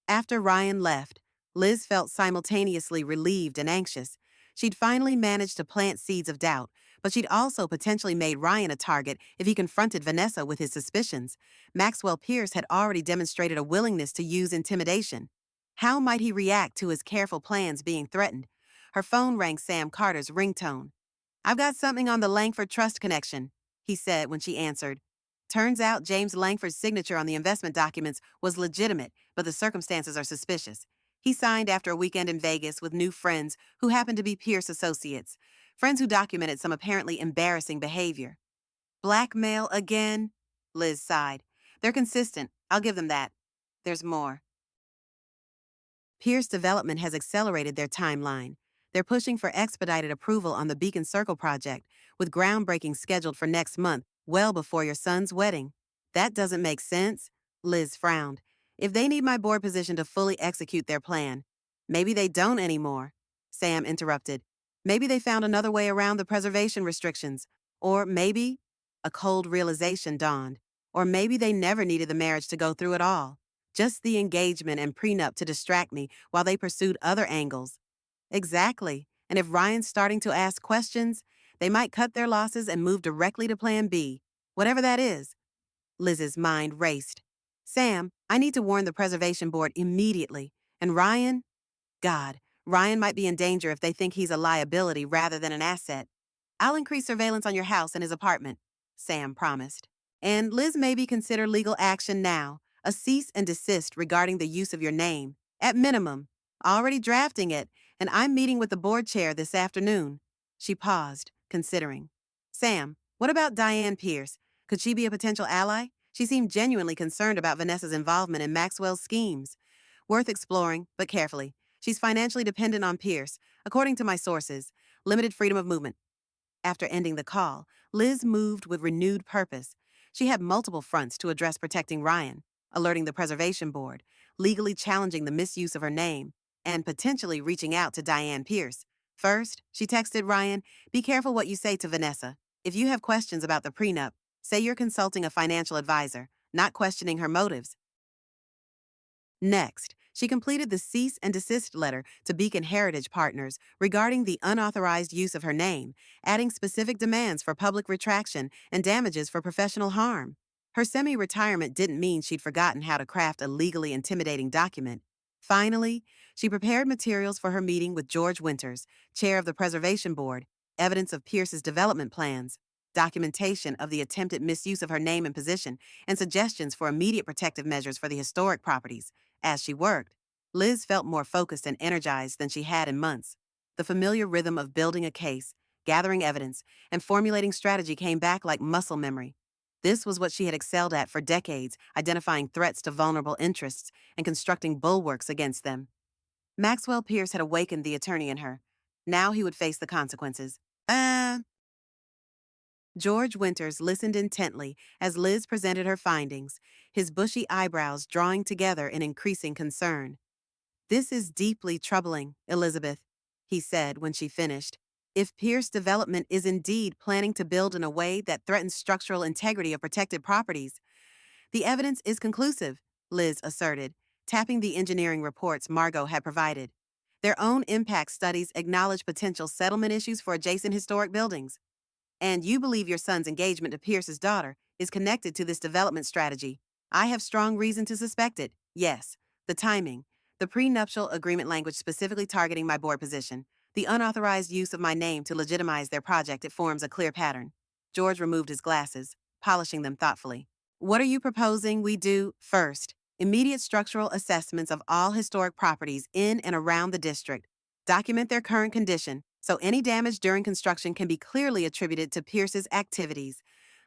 After Ryan left, Liz felt simultaneously relieved and anxious. She'd finally managed to plant seeds of doubt, but she'd also potentially made Ryan a target if he confronted Vanessa with his suspicions. Maxwell Pierce had already demonstrated a willingness to use intimidation. How might he react to his careful plans being threatened? Her phone rang Sam Carter's ringtone. I've got something on the Langford Trust connection, he said when she answered. Turns out James Langford's signature on the investment documents was legitimate, but the circumstances are suspicious. He signed after a weekend in Vegas with new friends who happened to be Pierce associates, friends who documented some apparently embarrassing behavior. Blackmail again? Liz sighed. They're consistent. I'll give them that. There's more. Pierce Development has accelerated their timeline. They're pushing for expedited approval on the Beacon Circle project, with groundbreaking scheduled for next month, well before your son's wedding. That doesn't make sense, Liz frowned. If they need my board position to fully execute their plan, maybe they don't anymore, Sam interrupted. Maybe they found another way around the preservation restrictions. Or maybe, a cold realization dawned, or maybe they never needed the marriage to go through at all. Just the engagement and prenup to distract me while they pursued other angles. Exactly. And if Ryan's starting to ask questions, they might cut their losses and move directly to Plan B, whatever that is. Liz's mind raced. Sam, I need to warn the Preservation Board immediately. And Ryan? God, Ryan might be in danger if they think he's a liability rather than an asset. I'll increase surveillance on your house and his apartment, Sam promised. And Liz maybe consider legal action now, a cease and desist regarding the use of your name. At minimum. Already drafting it, and I'm meeting with the board chair this afternoon. She paused, considering. Sam, what about Diane Pierce? Could she be a potential ally? She seemed genuinely concerned about Vanessa's involvement in Maxwell's schemes. Worth exploring, but carefully. She's financially dependent on Pierce, according to my sources. Limited freedom of movement. After ending the call, Liz moved with renewed purpose. She had multiple fronts to address protecting Ryan, alerting the Preservation Board, legally challenging the misuse of her name, and potentially reaching out to Diane Pierce. First, she texted Ryan, be careful what you say to Vanessa. If you have questions about the prenup, say you're consulting a financial advisor, not questioning her motives. Next, she completed the cease and desist letter to Beacon Heritage Partners regarding the unauthorized use of her name, adding specific demands for public retraction and damages for professional harm. Her semi-retirement didn't mean she'd forgotten how to craft a legally intimidating document. Finally, she prepared materials for her meeting with George Winters, chair of the Preservation Board, evidence of Pierce's development plans, documentation of the attempted misuse of her name and position, and suggestions for immediate protective measures for the historic properties. As she worked, Liz felt more focused and energized than she had in months. The familiar rhythm of building a case, gathering evidence, and formulating strategy came back like muscle memory. This was what she had excelled at for decades, identifying threats to vulnerable interests and constructing bulwarks against them. Maxwell Pierce had awakened the attorney in her. Now he would face the consequences. George Winters listened intently as Liz presented her findings, his bushy eyebrows drawing together in increasing concern. This is deeply troubling, Elizabeth, he said when she finished. If Pierce Development is indeed planning to build in a way that threatens structural integrity of protected properties, the evidence is conclusive, Liz asserted, tapping the engineering reports Margot had provided. Their own impact studies acknowledge potential settlement issues for adjacent historic buildings. And you believe your son's engagement to Pierce's daughter is connected to this development strategy. I have strong reason to suspect it. Yes, the timing, the prenuptial agreement language specifically targeting my board position, the unauthorized use of my name to legitimize their project, it forms a clear pattern. George removed his glasses, polishing them thoughtfully. What are you proposing we do? First, immediate structural assessments of all historic properties in and around the district. Document their current condition. so any damage during construction can be clearly attributed to Pierce's activities.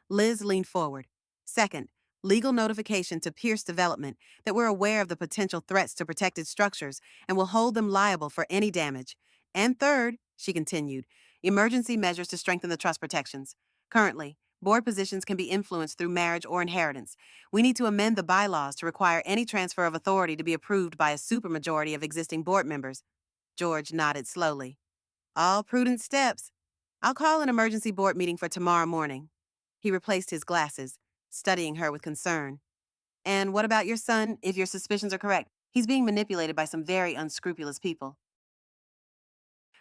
Liz leaned forward. Second, legal notification to Pierce Development that we're aware of the potential threats to protected structures and will hold them liable for any damage. And third, she continued, emergency measures to strengthen the trust protections. Currently, board positions can be influenced through marriage or inheritance. We need to amend the bylaws to require any transfer of authority to be approved by a supermajority of existing board members. George nodded slowly. All prudent steps. I'll call an emergency board meeting for tomorrow morning. He replaced his glasses, studying her with concern. And what about your son, if your suspicions are correct? He's being manipulated by some very unscrupulous people.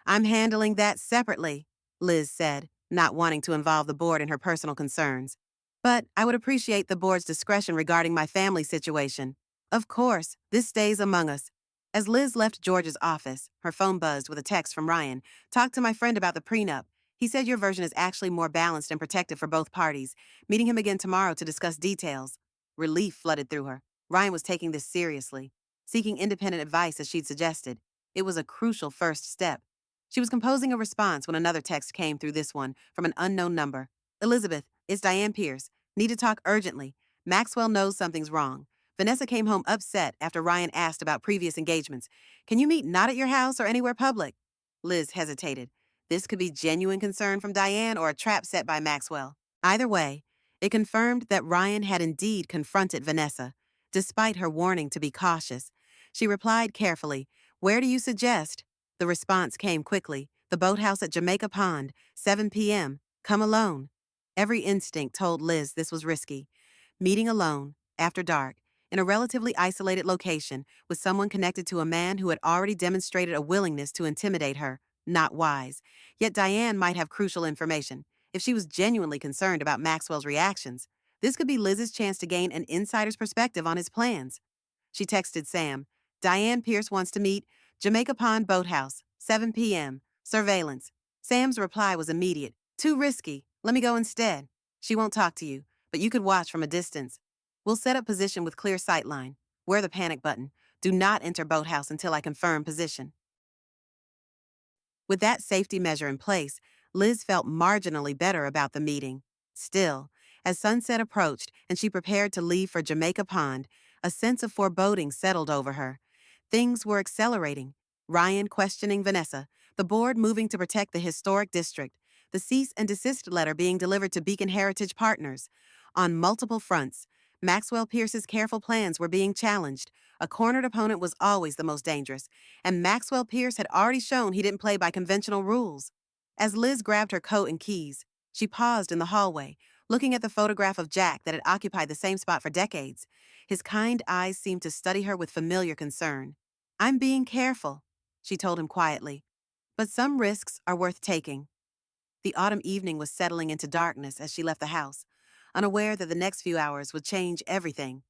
I'm handling that separately, Liz said, not wanting to involve the board in her personal concerns. But I would appreciate the board's discretion regarding my family situation. Of course, this stays among us. As Liz left George's office, her phone buzzed with a text from Ryan. Talked to my friend about the prenup. He said your version is actually more balanced and protective for both parties. Meeting him again tomorrow to discuss details. Relief flooded through her. Ryan was taking this seriously, seeking independent advice as she'd suggested. It was a crucial first step. She was composing a response when another text came through, this one from an unknown number. Elizabeth, it's Diane Pierce. Need to talk urgently. Maxwell knows something's wrong. Vanessa came home upset after Ryan asked about previous engagements. Can you meet not at your house or anywhere public? Liz hesitated. This could be genuine concern from Diane or a trap set by Maxwell. Either way, it confirmed that Ryan had indeed confronted Vanessa, despite her warning to be cautious. She replied carefully, Where do you suggest? The response came quickly. The boathouse at Jamaica Pond, 7 p.m. Come alone. Every instinct told Liz this was risky. Meeting alone, after dark, in a relatively isolated location with someone connected to a man who had already demonstrated a willingness to intimidate her, not wise. Yet Diane might have crucial information. If she was genuinely concerned about Maxwell's reactions, this could be Liz's chance to gain an insider's perspective on his plans. She texted Sam, Diane Pierce wants to meet, Jamaica Pond Boathouse, 7 p.m., surveillance. Sam's reply was immediate. Too risky. Let me go instead. She won't talk to you, but you could watch from a distance. We'll set up position with clear sightline. Wear the panic button. Do not enter boathouse until I confirm position. With that safety measure in place, Liz felt marginally better about the meeting. Still, as sunset approached and she prepared to leave for Jamaica Pond, a sense of foreboding settled over her. Things were accelerating. Ryan questioning Vanessa, the board moving to protect the historic district, the cease and desist letter being delivered to Beacon Heritage Partners. On multiple fronts, Maxwell Pierce's careful plans were being challenged. A cornered opponent was always the most dangerous, and Maxwell Pierce had already shown he didn't play by conventional rules. As Liz grabbed her coat and keys, she paused in the hallway, looking at the photograph of Jack that had occupied the same spot for decades. His kind eyes seemed to study her with familiar concern. I'm being careful, she told him quietly, but some risks are worth taking. The autumn evening was settling into darkness as she left the house, unaware that the next few hours would change everything.